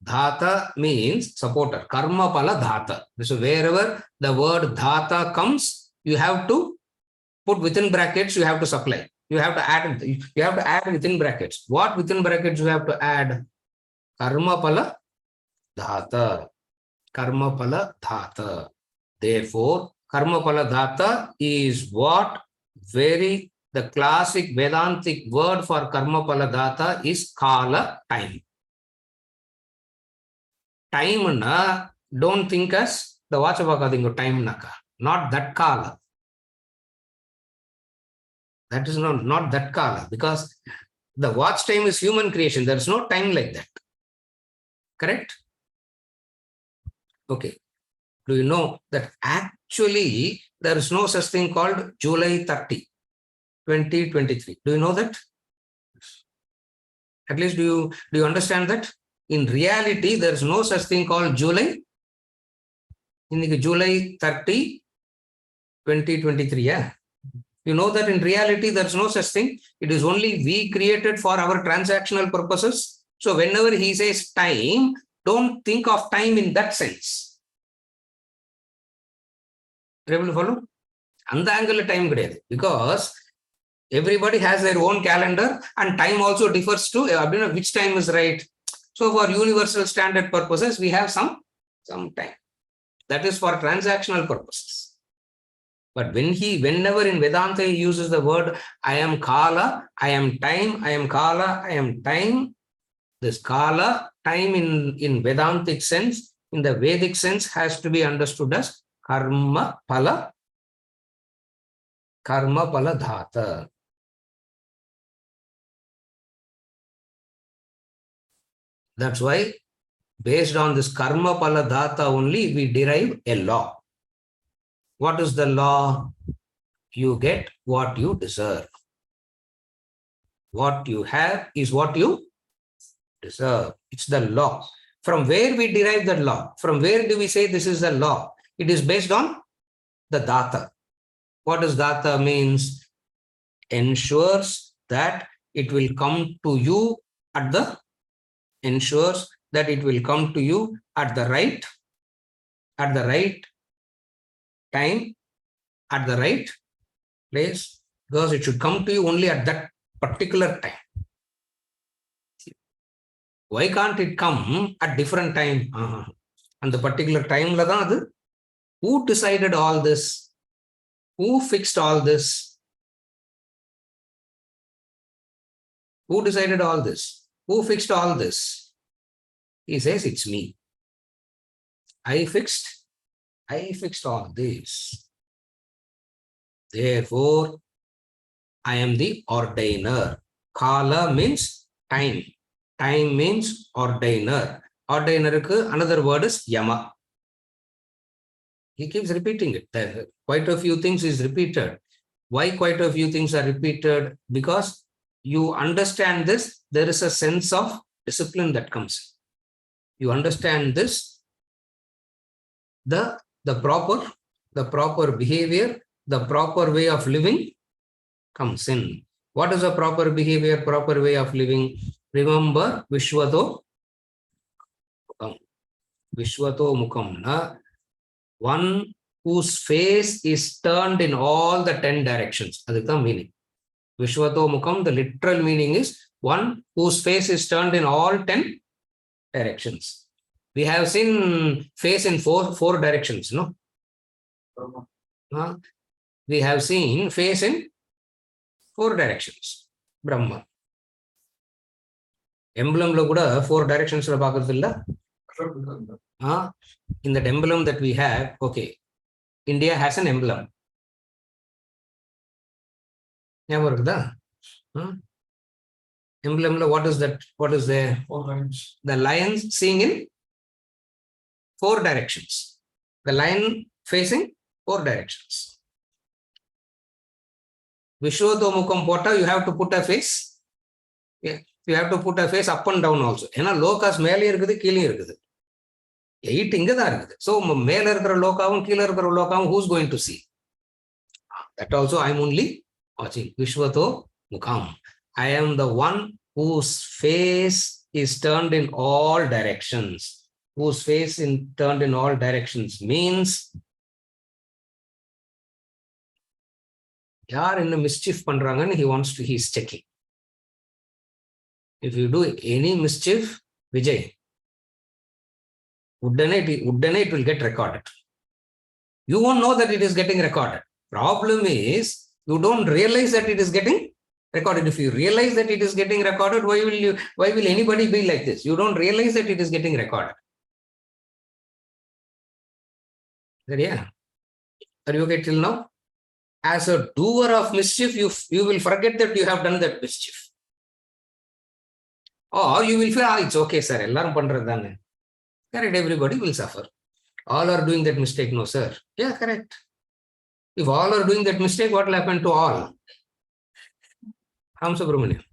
Dhata means supporter. Karma pala dhata. So wherever the word dhata comes, you have to put within brackets, you have to supply. You have to add within brackets. What within brackets you have to add? Karma pala dhata. Karma pala dhata. Therefore, karma pala dhata is what the classic Vedantic word for karma pala dhata is kala, time. Time na, don't think as the watch pakadingo time naka. Not that kala. That is not that kala, because the watch time is human creation. There is no time like that. Correct? Okay. Do you know that actually there is no such thing called July 30, 2023? Do you know that? At least do you understand that? In reality, there is no such thing called July. In July 30, 2023. Yeah. You know that in reality, there is no such thing. It is only we created for our transactional purposes. So whenever he says time, don't think of time in that sense. Able to follow? And the angle of time, because everybody has their own calendar and time also differs to which time is right. So for universal standard purposes, we have some time. That is for transactional purposes. But whenever in Vedanta he uses the word, I am Kala, I am time, I am Kala, I am time. This Kala, time in Vedantic sense, in the Vedic sense, has to be understood as karma pala dhata. That's why, based on this karma pala dhata only, we derive a law. What is the law? You get what you deserve. What you have is what you deserve. It's the law. From where we derive that law? From where do we say this is the law? It is based on the dhata. What does dhata means? Ensures that it will come to you at the right time, at the right place, because it should come to you only at that particular time. Why can't it come at different time? And the particular time la dhaan adu. Who decided all this? Who fixed all this? Who decided all this? Who fixed all this? He says, it's me. I fixed all this. Therefore, I am the ordainer. Kala means time. Time means ordainer. Ordainer, another word is Yama. He keeps repeating it. Quite a few things is repeated. Why quite a few things are repeated? Because you understand this, there is a sense of discipline that comes. You understand this, the proper behavior, the proper way of living comes in. What is a proper behavior, proper way of living? Remember Vishwato Mukam. Vishwato Mukam. One whose face is turned in all the 10 directions. That's the meaning. Vishwato Mukam, the literal meaning is one whose face is turned in all 10 directions. We have seen face in four directions, no? We have seen face in 4 directions. Brahma. Emblem lo kuda 4 directions la paakradilla. In that emblem that we have, okay, India has an emblem. Emblem, what is that? What is there?
4 lines.
The lion seeing in 4 directions. The lion facing 4 directions. Vishwato Mukam Pota, you have to put a face. Yeah, you have to put a face up and down also. Ena lokas mele irukudhu, keele irukudhu. 8 inga da irukudhu. So mele irukra lokavum, keele irukra lokavum, who's going to see? That also I am only watching. Vishwato Mukam. I am the one whose face is turned in all directions. Whose face is turned in all directions means yaar in the mischief pandranga, he's checking. If you do any mischief, Vijay, it will get recorded. You won't know that it is getting recorded. Problem is, you don't realize that it is getting recorded. If you realize that it is getting recorded, why will anybody be like this? You don't realize that it is getting recorded. Yeah. Are you okay till now? As a doer of mischief, you will forget that you have done that mischief. Or you will feel, it's okay, sir. Correct, everybody will suffer. All are doing that mistake, no, sir. Yeah, correct. If all are doing that mistake, what will happen to all? Subramanian.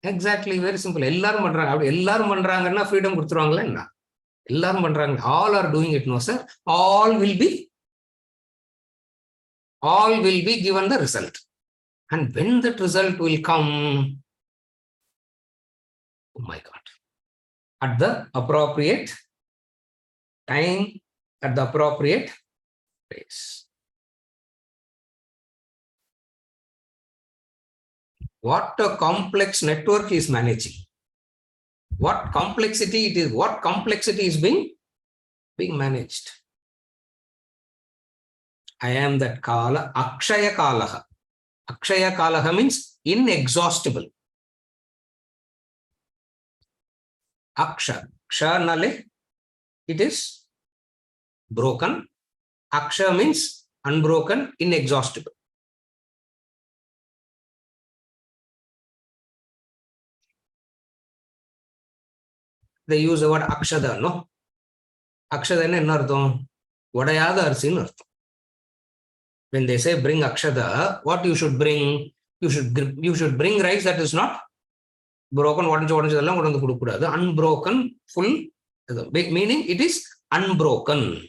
Exactly, very simple. Freedom. All are doing it, no, sir. All will be given the result. And when that result will come, oh my God, at the appropriate time, at the appropriate place. What a complex network is managing. What complexity it is, what complexity is being managed. I am that Kala, Akshaya Kalaha. Akshaya Kalaha means inexhaustible. Aksha. Ksha nale, it is broken. Aksha means unbroken, inexhaustible. They use the word Akshada, no? Akshada is another word. When they say bring Akshada, what you should bring? You should bring rice that is not broken, unbroken, full, meaning it is unbroken.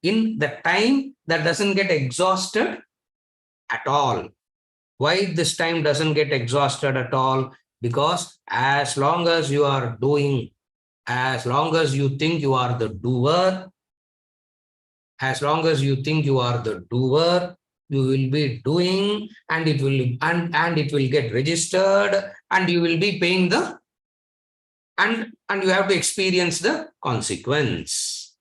In the time that doesn't get exhausted at all. Why this time doesn't get exhausted at all? Because as long as you are doing, as long as you think you are the doer, as long as you think you are the doer, you will be doing, and it will and it will get registered, and you will be paying the and you have to experience the consequence.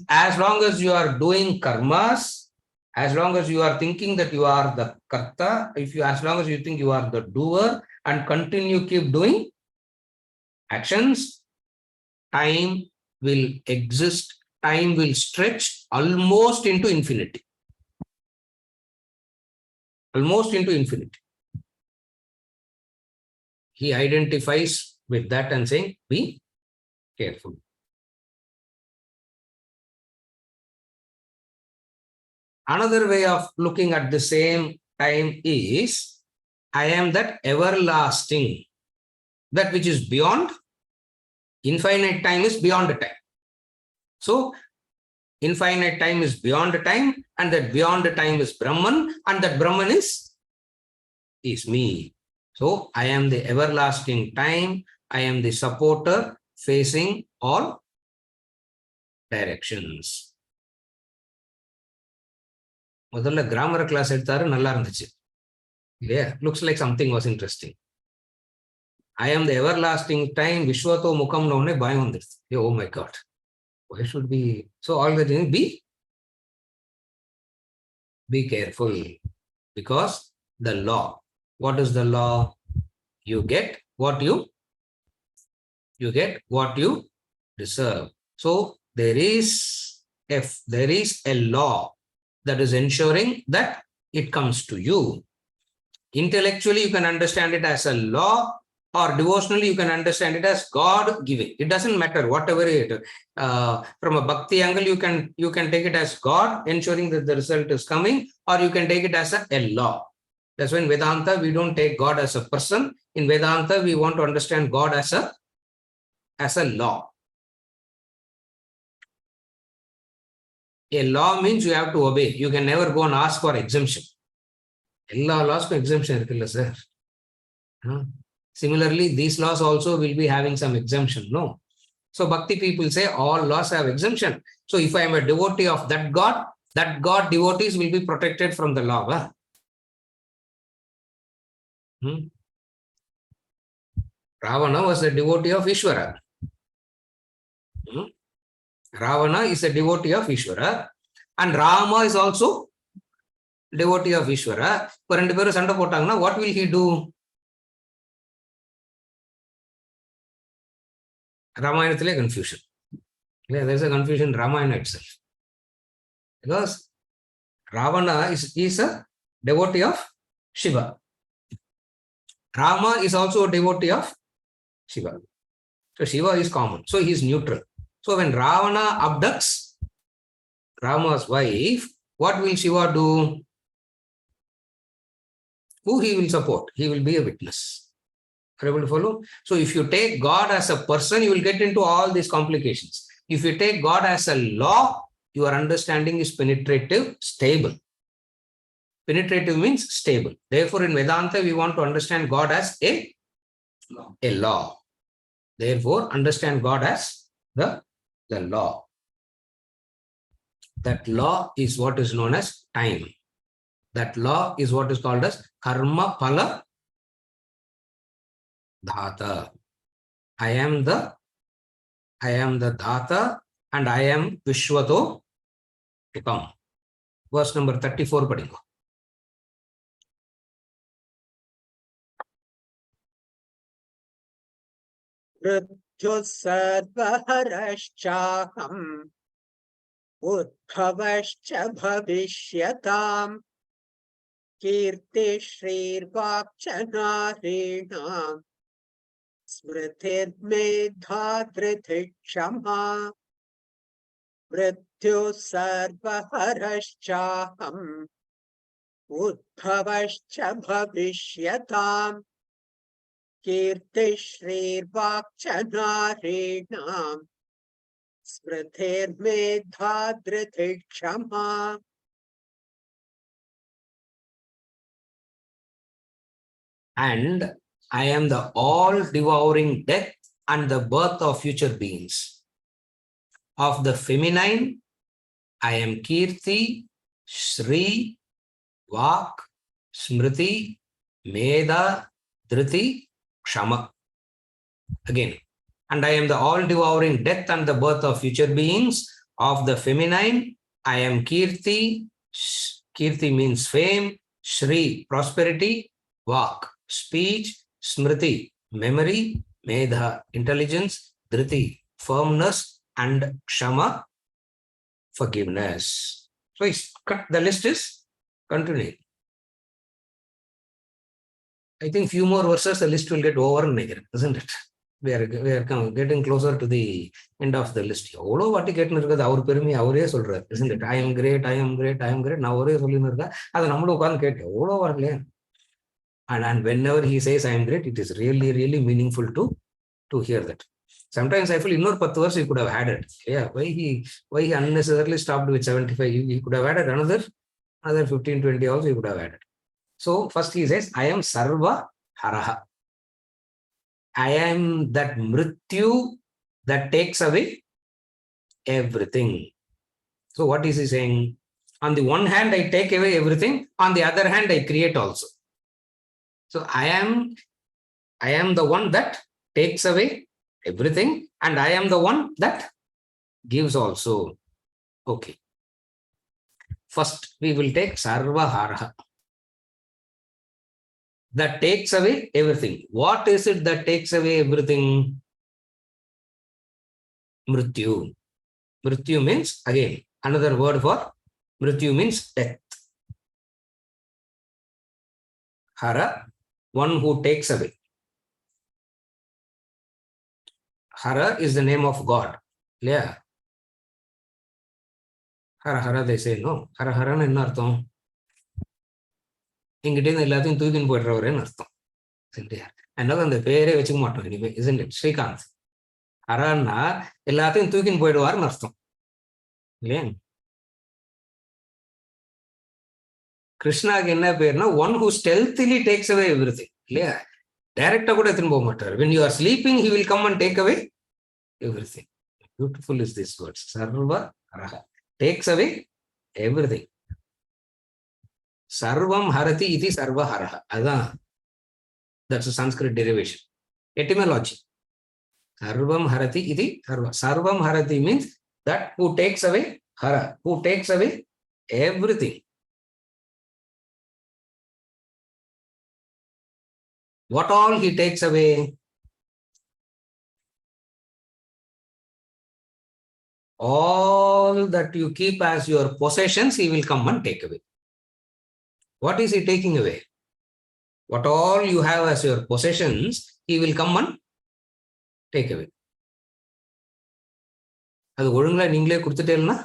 As long as you are doing karmas, as long as you are thinking that you are the karta, as long as you think you are the doer and keep doing actions, time will exist, time will stretch almost into infinity. Almost into infinity. He identifies with that and saying, be careful. Another way of looking at the same time is, I am that everlasting, that which is beyond. Infinite time is beyond time. So infinite time is beyond time, and that beyond time is Brahman, and that Brahman is me. So I am the everlasting time. I am the supporter facing all directions. முதல்ல grammar class எடுத்தாரு, நல்லா இருந்துச்சு இல்லையா? Looks like something was interesting. I am the everlasting time, விஸ்வத்தோ முகம்னு உடனே பயம் வந்துடுச்சு. Oh my God, why should be so? All the things, be careful, because the law, what is the law? You get what you deserve. So there is a law that is ensuring that it comes to you. Intellectually you can understand it as a law, or devotionally you can understand it as God giving. It doesn't matter, whatever it is. From a bhakti angle, you can take it as God ensuring that the result is coming, or you can take it as a law. That's why in Vedanta we don't take God as a person. In Vedanta we want to understand God as a law. A law means you have to obey. You can never go and ask for exemption. All laws for exemption irukilla sir. Similarly, these laws also will be having some exemption. No. So bhakti people say all laws have exemption. So if I am a devotee of that God devotees will be protected from the law. Ravana was a devotee of Ishvara. Ravana is a devotee of Ishvara, and Rama is also devotee of Ishvara. இப்போ ரெண்டு பேரும் சண்டை போட்டாங்கன்னா what will he do? ராமாயணத்திலே confusion. There is a confusion in Ramayana itself. Because Ravana is a devotee of Shiva. Rama is also a devotee of Shiva. So Shiva is common. So he is neutral. So when Ravana abducts Rama's wife, what will Shiva do? Who he will support? He will be a witness. Are you able to follow? So if you take God as a person, you will get into all these complications. If you take God as a law, your understanding is penetrative, stable. Penetrative means stable. Therefore, in Vedanta, we want to understand God as a law. Therefore, understand God as the law. That law is what is known as time. That law is what is called as karma phala dhata. I am the dhata, and I am Vishwato Tikam. Verse number 34 padingo.
Mrityuh sarvaharashchaham udbhavascha bhavishyatam kirti shrirvakcha narinam smritir medha dhritishama. Mrityuh sarvaharashchaham udbhavascha bhavishyatam kirti shrirvakcha narinam smritir medha dhritishama.
And I am the all-devouring death and the birth of future beings. Of the feminine, I am Kirti, Shri, Vak, Smriti, Medha, Dhriti, Kshama. Again, and I am the all-devouring death and the birth of future beings. Of the feminine, I am Kirti. Kirti means fame. Shri, prosperity. Vak, speech. Smriti, memory. Medha, intelligence. Dhriti, firmness. And Kshama, forgiveness. So the list is continuing. I think few more verses, the list will get over, isn't it? we are getting closer to the end of the list. எவ்வளோ வாட்டி கேட்டுன்னு இருக்கிறது அவர் பெருமை அவரே சொல்றாரு, isn't it? I am great, I am great, I am great. நான் ஒரே சொல்லின்னு இருக்கேன், அதை நம்மளும் உட்கார்ந்து கேட்டு எவ்வளோ வரலையே. And whenever he says I am great, it is really, really meaningful to hear that. Sometimes I feel இன்னொரு 10 வருஷம் he could have added. Yeah, why he unnecessarily stopped with 75? He could have added another 15, 20 also he could have added. So first he says, I am Sarva Haraha. I am that Mrityu that takes away everything. So what is he saying? On the one hand, I take away everything. On the other hand, I create also. So I am the one that takes away everything, and I am the one that gives also. Okay. First, we will take Sarva Haraha. That takes away everything. What is it that takes away everything? Mrityu. Mrityu means, again, another word for Mrityu means death. Hara, one who takes away. Hara is the name of God. Yeah. Hara Hara, they say, no. Hara Hara என்ன அர்த்தம்? எங்கிட்ட எல்லாத்தையும் தூக்கின்னு போயிடுறவரேன்னு அர்த்தம். அதனால அந்த பேரே வச்சுக்க மாட்டோம் இனிமே, isn't it? ஸ்ரீகாந்த் ஹரான்னா எல்லாத்தையும் தூக்கின்னு போயிடுவாருன்னு அர்த்தம் இல்லையா? கிருஷ்ணாக்கு என்ன பேர்னா one who stealthily takes away everything இல்லையா? டைரக்டா கூட எடுத்துன்னு போக மாட்டார். when you are sleeping he will come and take away everything. Beautiful is this word, sarva haraha, takes away everything. Sarvam harati iti sarva haraha. Adan, that's a Sanskrit derivation. Etymology. Sarvam harati iti sarva. Sarvam harati means that who takes away, hara, who takes away everything. What all he takes away? All that you keep as your possessions, he will come and take away. What is he taking away? What all you have as your possessions, he will come and take away. அது ஒழுங்கா நீங்களே கொடுத்துட்டேன்னா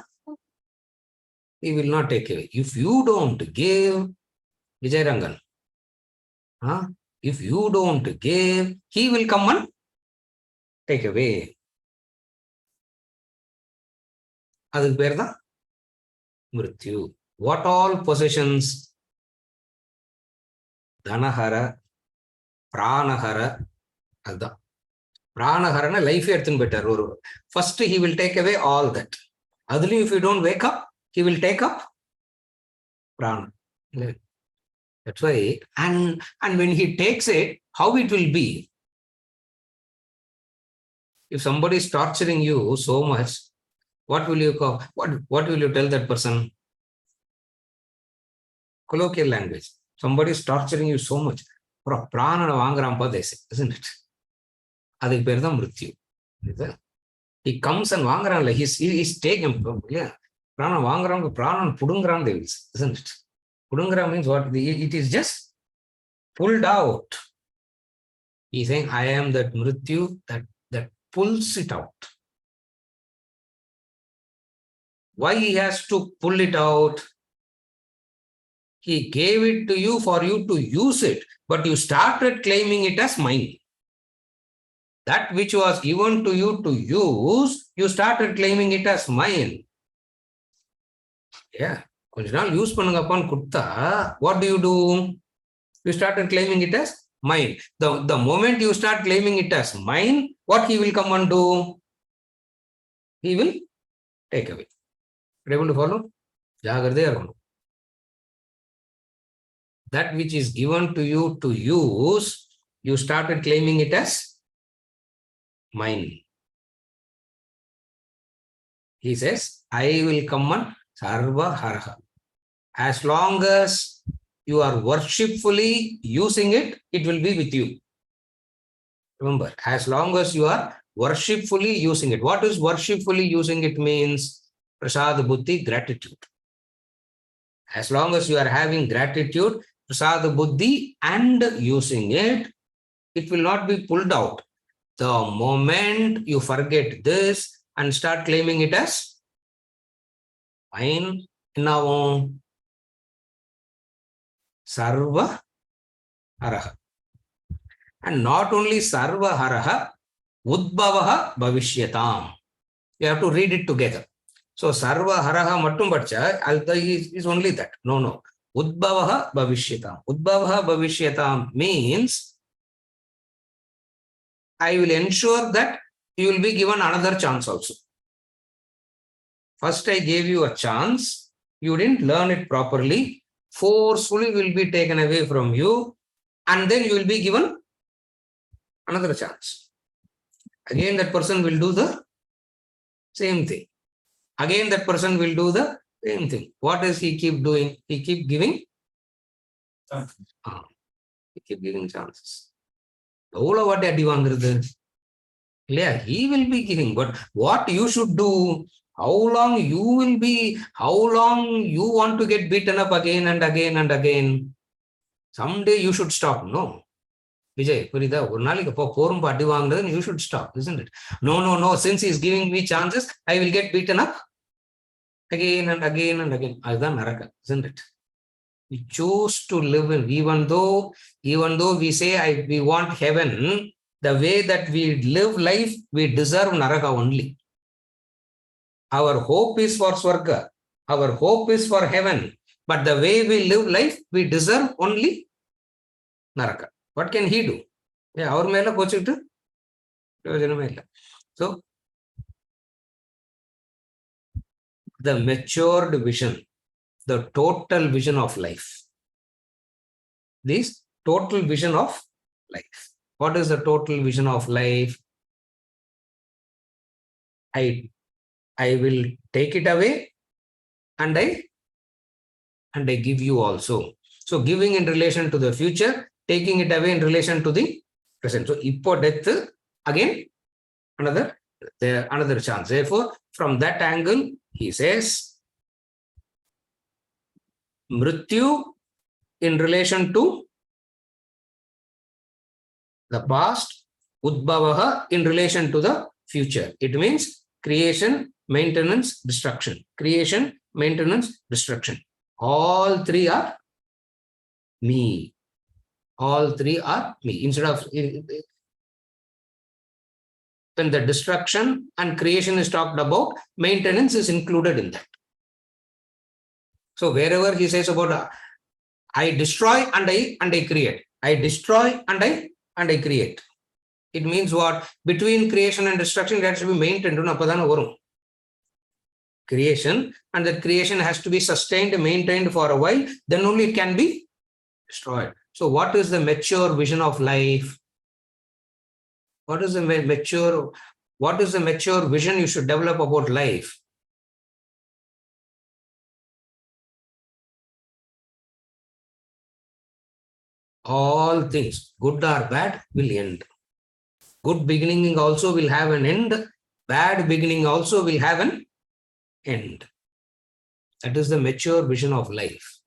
he will not take away. If you don't give, Vijayarangan, if you don't give, he will come and take away. அதுக்கு பேர் தான் மிருத்யு. What all possessions? தனஹர, பிராணஹர. அதுதான் பிராணஹரன life எடுத்துன்னு போயிட்டார் ஒரு. First he will take away all that. அதுலயும் if you don't wake up, he will take up prana. That's why, and when he takes it, how it will be? If somebody is torturing you so much, what will you call? What will you tell that person? Colloquial language. Somebody is torturing you so much. பிராணனை வாங்குறான்ப்பா தேசம், isn't it? அதுக்கு பேர் தான் மிருத்யு. He comes and வாங்குறான்ல, he's taking, இல்லையா? பிராணன் வாங்குறவங்க பிராணன் புடுங்குறான், isn't it? Pudungra means what? It is just pulled out. He's saying, I am that mrityu that pulls it out. Why he has to pull it out? He gave it to you for you to use it, but you started claiming it as mine. That which was given to you to use, you started claiming it as mine. Yeah. கொஞ்ச நாள் use பண்ணுங்கப்பான்னு கொடுத்தா what do? You started claiming it as mine. The moment you start claiming it as mine, what he will come and do? He will take away. Able to follow? ஜாகிரதையா இருக்கணும். That which is given to you to use, you started claiming it as mine. He says, I will come and sarva haraha. As long as you are worshipfully using it, it will be with you. Remember, as long as you are worshipfully using it. What is worshipfully using it means? Prasad buddhi, gratitude. As long as you are having gratitude, prasad buddhi and using it, it will not be pulled out. The moment you forget this and start claiming it as mine, now Sarva Haraha. And not only Sarva Haraha, Udbhavaha Bhavishyatam. You have to read it together. So Sarva Haraha Mattum Bacha is only that. No. Udbhavaha Bhavishyatam. Udbhavaha Bhavishyatam means I will ensure that you will be given another chance also. First, I gave you a chance. You didn't learn it properly. Forcefully will be taken away from you. And then you will be given another chance. Again, that person will do the same thing. Again, that person will do the same thing. What does he keep doing? He keep giving. He keep giving chances. Yeah, he will be giving. But what you should do? How long you want to get beaten up again and again and again? Someday you should stop. No. Vijay, you should stop, isn't it? No. Since he's giving me chances, I will get beaten up again and again and again. Isn't it? We choose to live in, even though we say we want heaven, the way that we live life, we deserve Naraka only. Our hope is for Swarga. Our hope is for heaven. But the way we live life, we deserve only Naraka. What can he do? Yeah, our mela kochitu. So, the matured vision, the total vision of life. This total vision of life. What is the total vision of life? I will take it away and I give you also. So giving in relation to the future, taking it away in relation to the present. So ippo death, again another chance. Therefore, from that angle, he says Mrityu in relation to the past, Udbhavaha in relation to the future. It means creation, maintenance, destruction. Creation, maintenance, destruction. All three are me. All three are me. Instead of when the destruction and creation is talked about, maintenance is included in that. So wherever he says about I destroy and I create. I destroy and I create. It means what? Between creation and destruction, it has to be maintained. Creation, and that creation has to be sustained, maintained for a while, then only it can be destroyed. So what is the mature vision of life? What is the mature vision you should develop about life? All things, good or bad, will end. Good beginning also will have an end. Bad beginning also will have an end. That is the mature vision of life.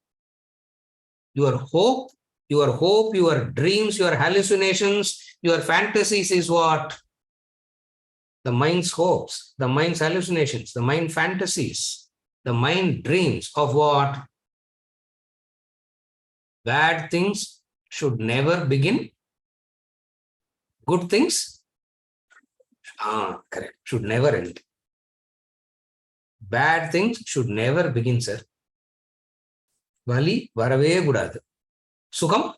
Your hope, your dreams, your hallucinations, your fantasies is what? The mind's hopes, the mind's hallucinations, the mind fantasies, the mind dreams of what? Bad things should never begin. Good things, correct, should never end. Bad things should never begin, sir. Vali varave gudadu. Sugam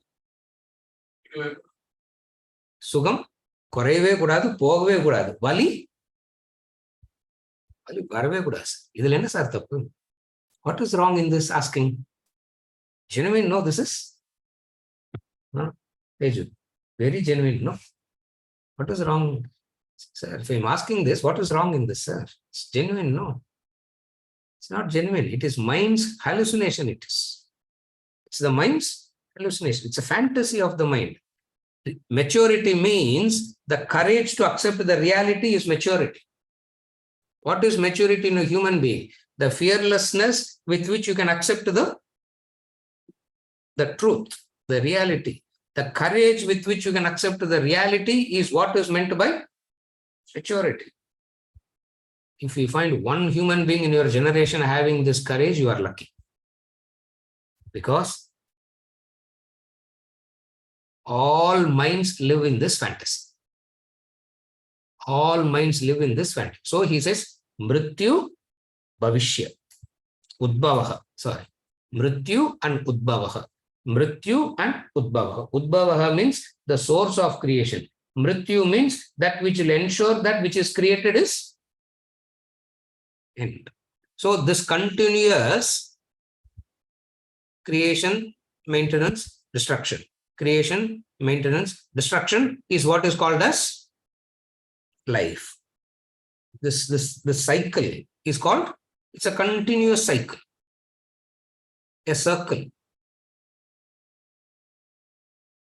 koreve gudadu, pogave gudadu. Vali varave gudadu. Idhil enna sir thappu? What is wrong in this asking? Genuine, no, this is very genuine, no. What is wrong, sir? If I'm asking this, what is wrong in this, sir? It's genuine, no. It's not genuine. It is mind's hallucination. It's the mind's hallucination. It's a fantasy of the mind. Maturity means the courage to accept the reality is maturity. What is maturity in a human being? The fearlessness with which you can accept the truth, the reality. The courage with which you can accept the reality is what is meant by maturity. If you find one human being in your generation having this courage, you are lucky. Because all minds live in this fantasy. All minds live in this fantasy. So he says, Mrityu Bhavishya. Udbhavaha. Sorry. Mrityu and Udbhavaha. Mrityu and Udbhavaha. Udbhavaha means the source of creation. Mrityu means that which will ensure that which is created is end. So this continuous creation, maintenance, destruction. Creation, maintenance, destruction is what is called as life. This cycle is called, it's a continuous cycle, a circle.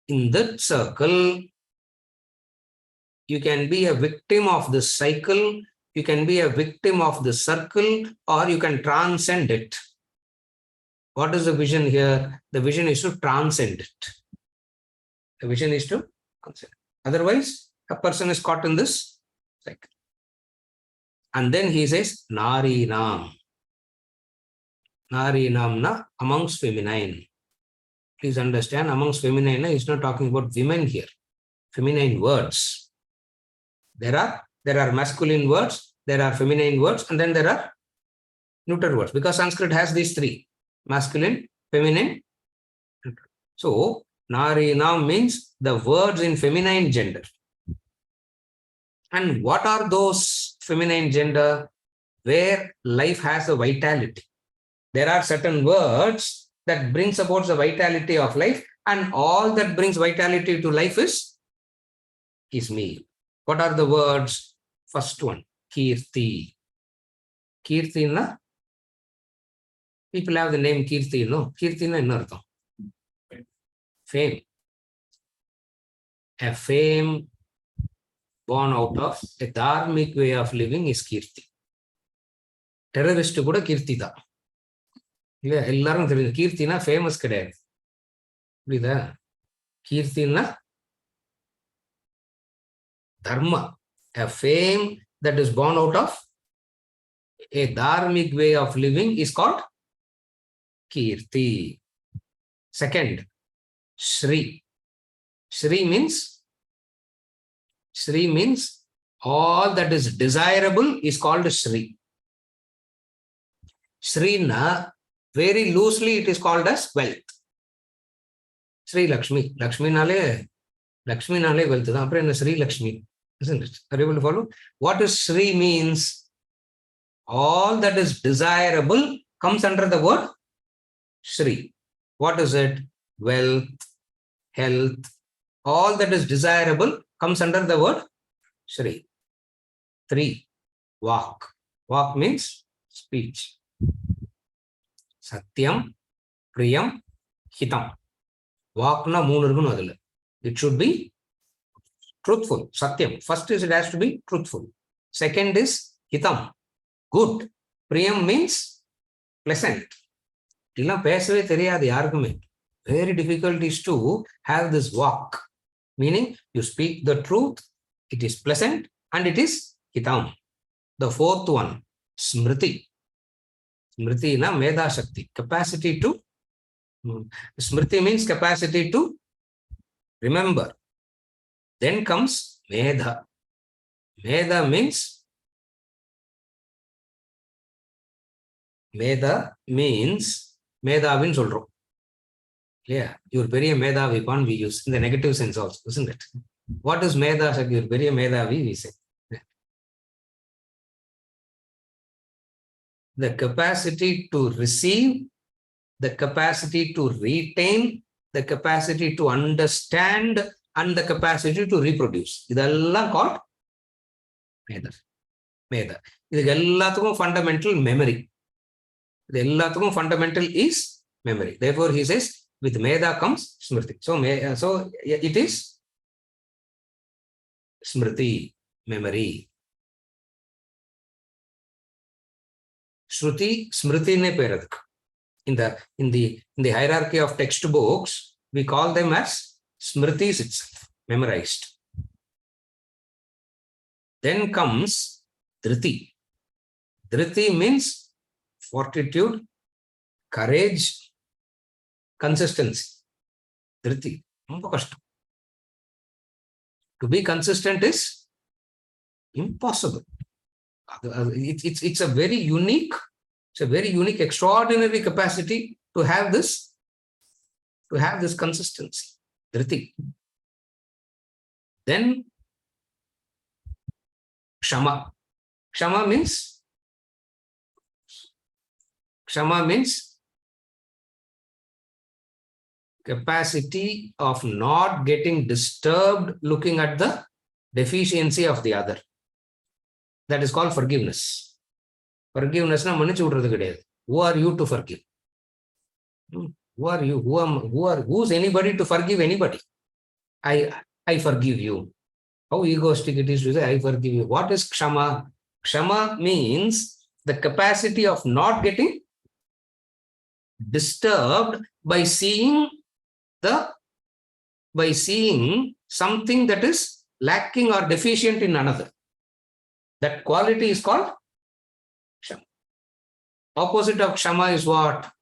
In that circle, you can be a victim of this cycle, you can be a victim of the circle, or you can transcend it. What is the vision here? The vision is to transcend it. The vision is to transcend. Otherwise, a person is caught in this cycle. And then he says, Nari Nam. Nari Namna, amongst feminine. Please understand, amongst feminine, he's not talking about women here. Feminine words. There are masculine words, there are feminine words, and then there are neuter words. Because Sanskrit has these three: masculine, feminine. So, Nari Nam means the words in feminine gender. And what are those feminine gender? Where life has a vitality. There are certain words that brings about the vitality of life, and all that brings vitality to life is me. What are the words? First one, Kirti. Kirti na? People have the name Kirti, no? Kirti na inartham. Fame. A fame born out of a dharmic way of living is Kirti. Terrorist kuda Kirti da. எல்லாரும் தெரியும் கீர்த்தினா famous கிடையாது. புரியுதா? கீர்த்தினா dharma, a fame that is born out of a dharmic way of living is called kirti. Second, Shri. Shri means all that is desirable is called Shri. Shri na, very loosely it is called as wealth. Sri Lakshmi. Lakshmi nale wealth. Apre Sri Lakshmi. Isn't it? Are you able to follow? What is Sri means? All that is desirable comes under the word Shri. What is it? Wealth, health, all that is desirable comes under the word Shri. 3. Vak. Vak means speech. Satyam, Priyam, Hitam. Vak na 3 irukonu adula. It should be truthful. Satyam. First is it has to be truthful. Second is Hitam. Good. Priyam means pleasant. Illa pesave theriyadu yarukume. Very difficult is to have this walk. Meaning you speak the truth, it is pleasant, and it is Hitam. The 4th one, Smriti. Smriti na Meda Shakti. Capacity to. Smriti means capacity to remember. Then comes Medha. Medha means Medhavin solrom. Yeah, you're very Medhavi, can't we use in the negative sense also, isn't it? What is Medha? You're very Medhavi, we say. The capacity to receive, the capacity to retain, the capacity to understand, and the capacity to reproduce. Idallam called Medha. Medha. Idallathukum fundamental memory. Idallathukum fundamental is memory. Therefore, he says, with Medha comes Smriti. So it is Smriti, memory. Shruti, Smriti ne peraduk. In the hierarchy of textbooks, we call them as Smritis itself, memorized. Then comes Dhriti. Dhriti means fortitude, courage, consistency. Dhriti. To be consistent is impossible. It's a very unique, extraordinary capacity to have this consistency. Dhriti. Then Kshama. Kshama means capacity of not getting disturbed looking at the deficiency of the other. That is called forgiveness. Forgiveness na manichu vidradhu kediyadhu. Who are you to forgive? Who are you? Who's anybody to forgive anybody? I forgive you. How egoistic it is to say, I forgive you. What is Kshama? Kshama means the capacity of not getting disturbed by seeing something that is lacking or deficient in another. That quality is called Kshama. Opposite of Kshama is what?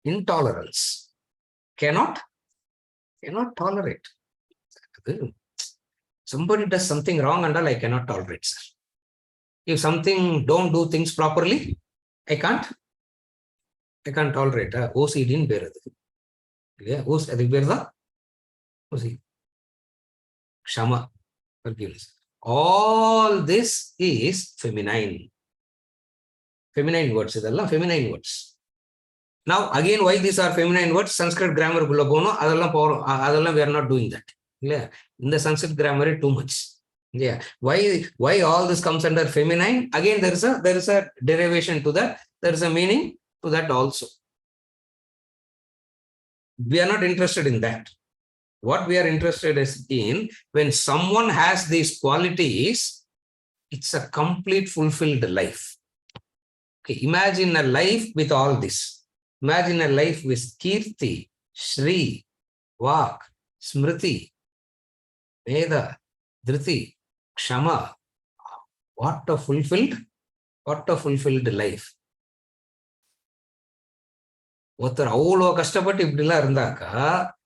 Intolerance. Cannot tolerate. Somebody does something wrong and all, I cannot tolerate, sir. If something don't do things properly, I can't tolerate. OCD in beradu. Yeah, adi berda. OCD. Kshama, forgiveness. All this is feminine. Feminine words. Idella feminine words. Now, again, why these are feminine words? Sanskrit grammar, we are not doing that. Yeah. In the Sanskrit grammar, too much. Yeah. Why all this comes under feminine? Again, there is a derivation to that. There is a meaning to that also. We are not interested in that. What we are interested in, when someone has these qualities, it's a complete fulfilled life. Okay, imagine a life with all this. Imagine a life with Kirti, Shri, Vak, Smriti, Veda, Dhriti, Kshama. What a fulfilled life.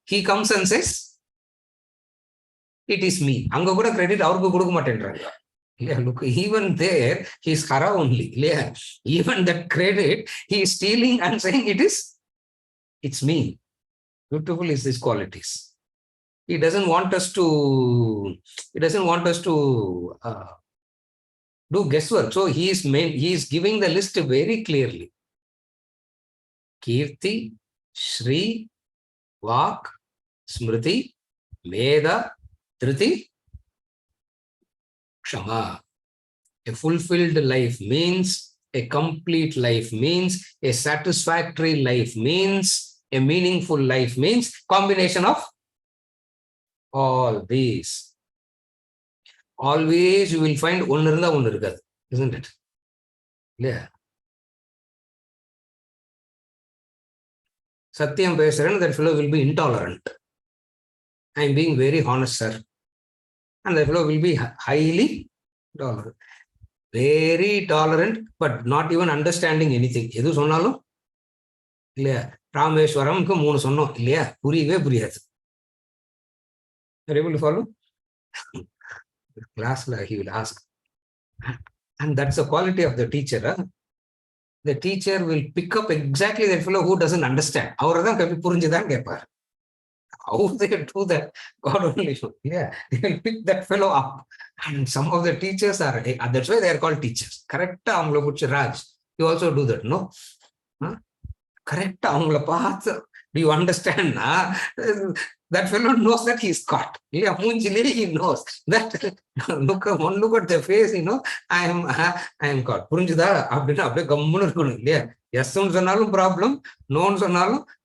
He comes and says, it is me. Anga kuda credit avarku kuduka matendraanga. Yeah, look, even there, he's hara only. Yeah. Even that credit, he is stealing and saying it's me. Beautiful is these qualities. He doesn't want us to do guesswork. So he is giving the list very clearly. Kirti, Shri, Vak, Smriti, Veda, Dhriti, Kshama. A fulfilled life means a complete life, means a satisfactory life, means a meaningful life, means combination of all these. Always you will find one irukadu, isn't it? Yeah. Satyam Pesaran, that fellow will be intolerant. I am being very honest, sir. And that fellow will be highly tolerant. Very tolerant, but not even understanding anything. Edu sonnalum illaya Rameshwaramku moonu sonnom illaya puriyave puriyadhu. Are you able to follow? Class he will ask, and that's the quality of the teacher. The teacher will pick up exactly that fellow who doesn't understand. Avaradhan purinjidhan kepar. How they do that, God only knows. Yeah, they will pick that fellow up. And some of the teachers are, that's why they are called teachers. Correct, Raj. You also do that, no? Huh? Correct, do you understand? That fellow knows that he's caught. Yeah, he knows that. Look at the face, I am caught. Yeah. Yes, problem, no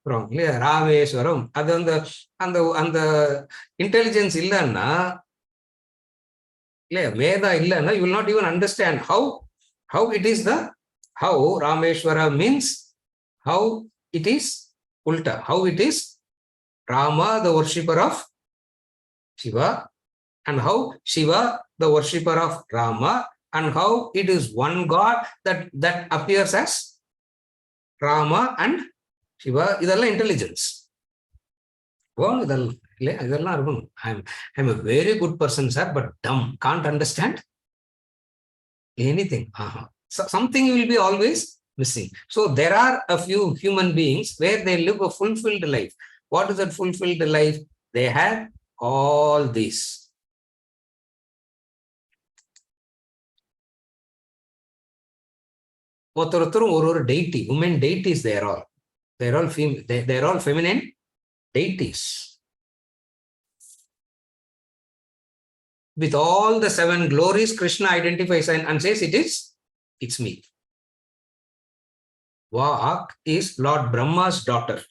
problem. Yeah, Rameshwaram. And the intelligence illana, yeah, Meda illana, you will not even understand how it is how Rameshwara means, how it is Ulta. How it is? Rama, the worshipper of Shiva, and how Shiva, the worshipper of Rama, and how it is one God that appears as Rama and Shiva. Idella intelligence. I'm a very good person, sir, but dumb. Can't understand anything. So something will be always missing. So there are a few human beings where they live a fulfilled life. What is that fulfilled life? They have all these. Or deity, women deities, they're all feminine deities. With all the 7 glories, Krishna identifies and says, it's me. Vak is Lord Brahma's daughter.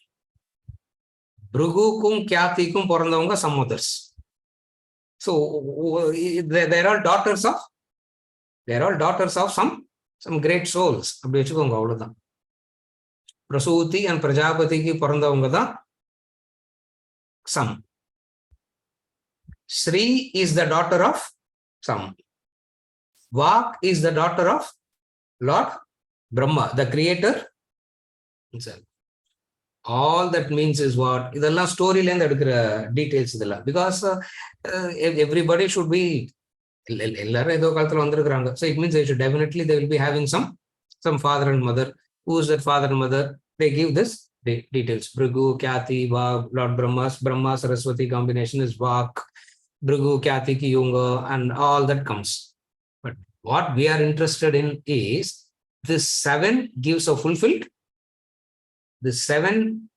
Bhrugukum Kyatikum Porandavanga some others. So they're all daughters of some great souls. Prasuti and Prajapati ki Porandavanga da some. Sri is the daughter of some. Vak is the daughter of Lord Brahma, the creator himself. All that means is what? Idella storyline details because everybody should be. So it means they will be having some father and mother. Who is that father and mother? They give this details. Bhrigu, Kyati, Vak, Lord Brahma Saraswati combination is Vak. Bhrigu, Kyati, Yunga, and all that comes. But what we are interested in is this 7 gives a fulfilled. This 7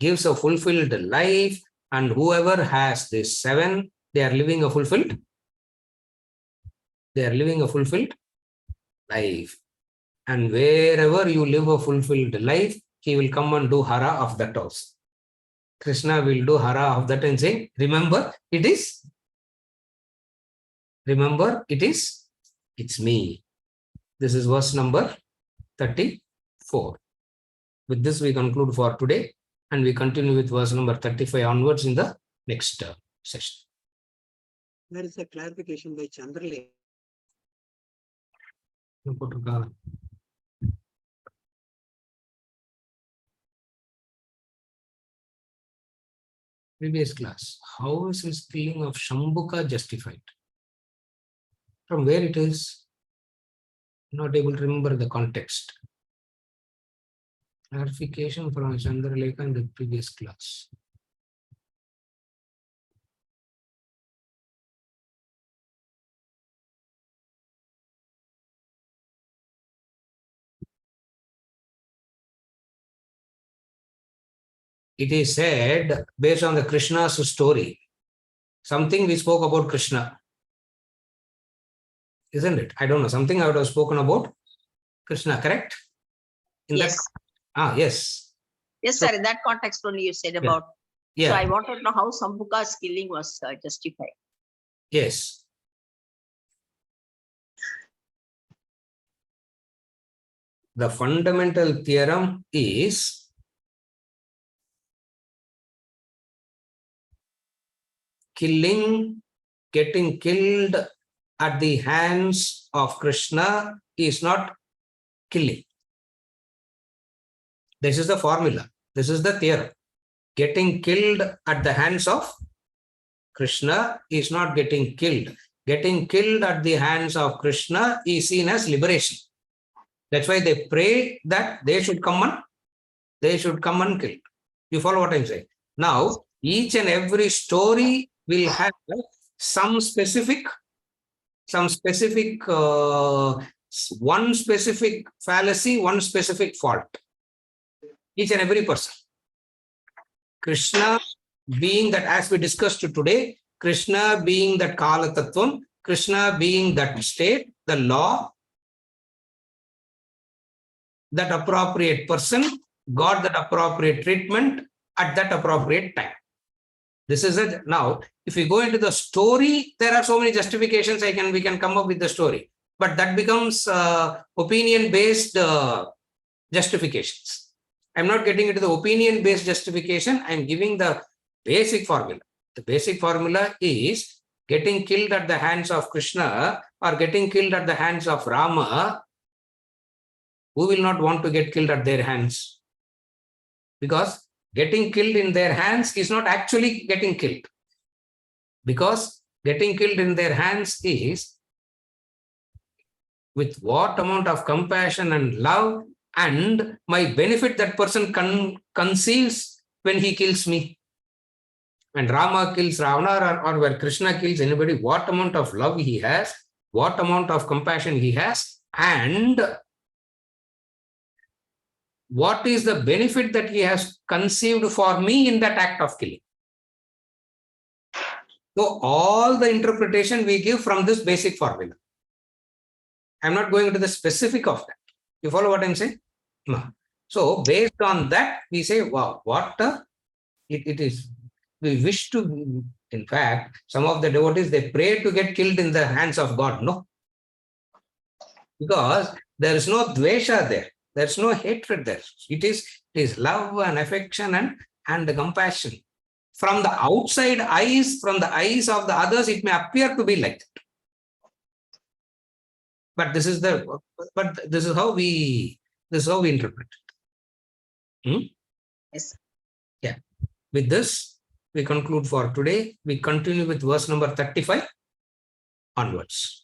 gives a fulfilled life, and whoever has this 7, they are living a fulfilled. They are living a fulfilled life. And wherever you live a fulfilled life, he will come and do hara of that also. Krishna will do hara of that and say, remember, it's me. This is verse number 34. With this, we conclude for today, and we continue with verse number 35 onwards in the next session.
There is a clarification by Chandrale.
Previous class, how is his killing of Shambhuka justified? From where it is? Not able to remember the context. Clarification from Chandralekha in the previous class. It is said, based on the Krishna's story, something we spoke about Krishna. Isn't it? I don't know. Something I would have spoken about Krishna, correct?
Yes.
Yes.
Yes, sir. In that context only you said about.
Yeah.
So I wanted to know how Shambhuka's killing was justified.
Yes. The fundamental theorem is getting killed at the hands of Krishna is not killing. This is the formula. This is the theorem. Getting killed at the hands of Krishna is not getting killed. Getting killed at the hands of Krishna is seen as liberation. That's why they pray that they should come and kill. You follow what I'm saying? Now, each and every story will have some specific one specific fallacy, one specific fault. Each and every person. Krishna being that, as we discussed today, Krishna being that Kala Tattvam, Krishna being that state, the law, that appropriate person got that appropriate treatment at that appropriate time. This is it. Now, if we go into the story, there are so many justifications we can come up with the story, but that becomes opinion-based justifications. I'm not getting into the opinion-based justification. I'm giving the basic formula. The basic formula is getting killed at the hands of Krishna or getting killed at the hands of Rama. Who will not want to get killed at their hands? Because getting killed in their hands is not actually getting killed. Because getting killed in their hands is with what amount of compassion and love and my benefit that person conceives when he kills me. When Rama kills Ravana or when Krishna kills anybody, what amount of love he has, what amount of compassion he has, and what is the benefit that he has conceived for me in that act of killing. So all the interpretation we give from this basic formula. I'm not going into the specific of that. You follow what I'm saying? No. So based on that, we say, wow, what it is. We wish to, in fact, some of the devotees, they pray to get killed in the hands of God. No. Because there is no dvesha there. There's no hatred there. It is love and affection and the compassion. From the outside eyes, from the eyes of the others, it may appear to be like that. But this is how we interpret it.
Yes.
Yeah. With this, we conclude for today. We continue with verse number 35 onwards.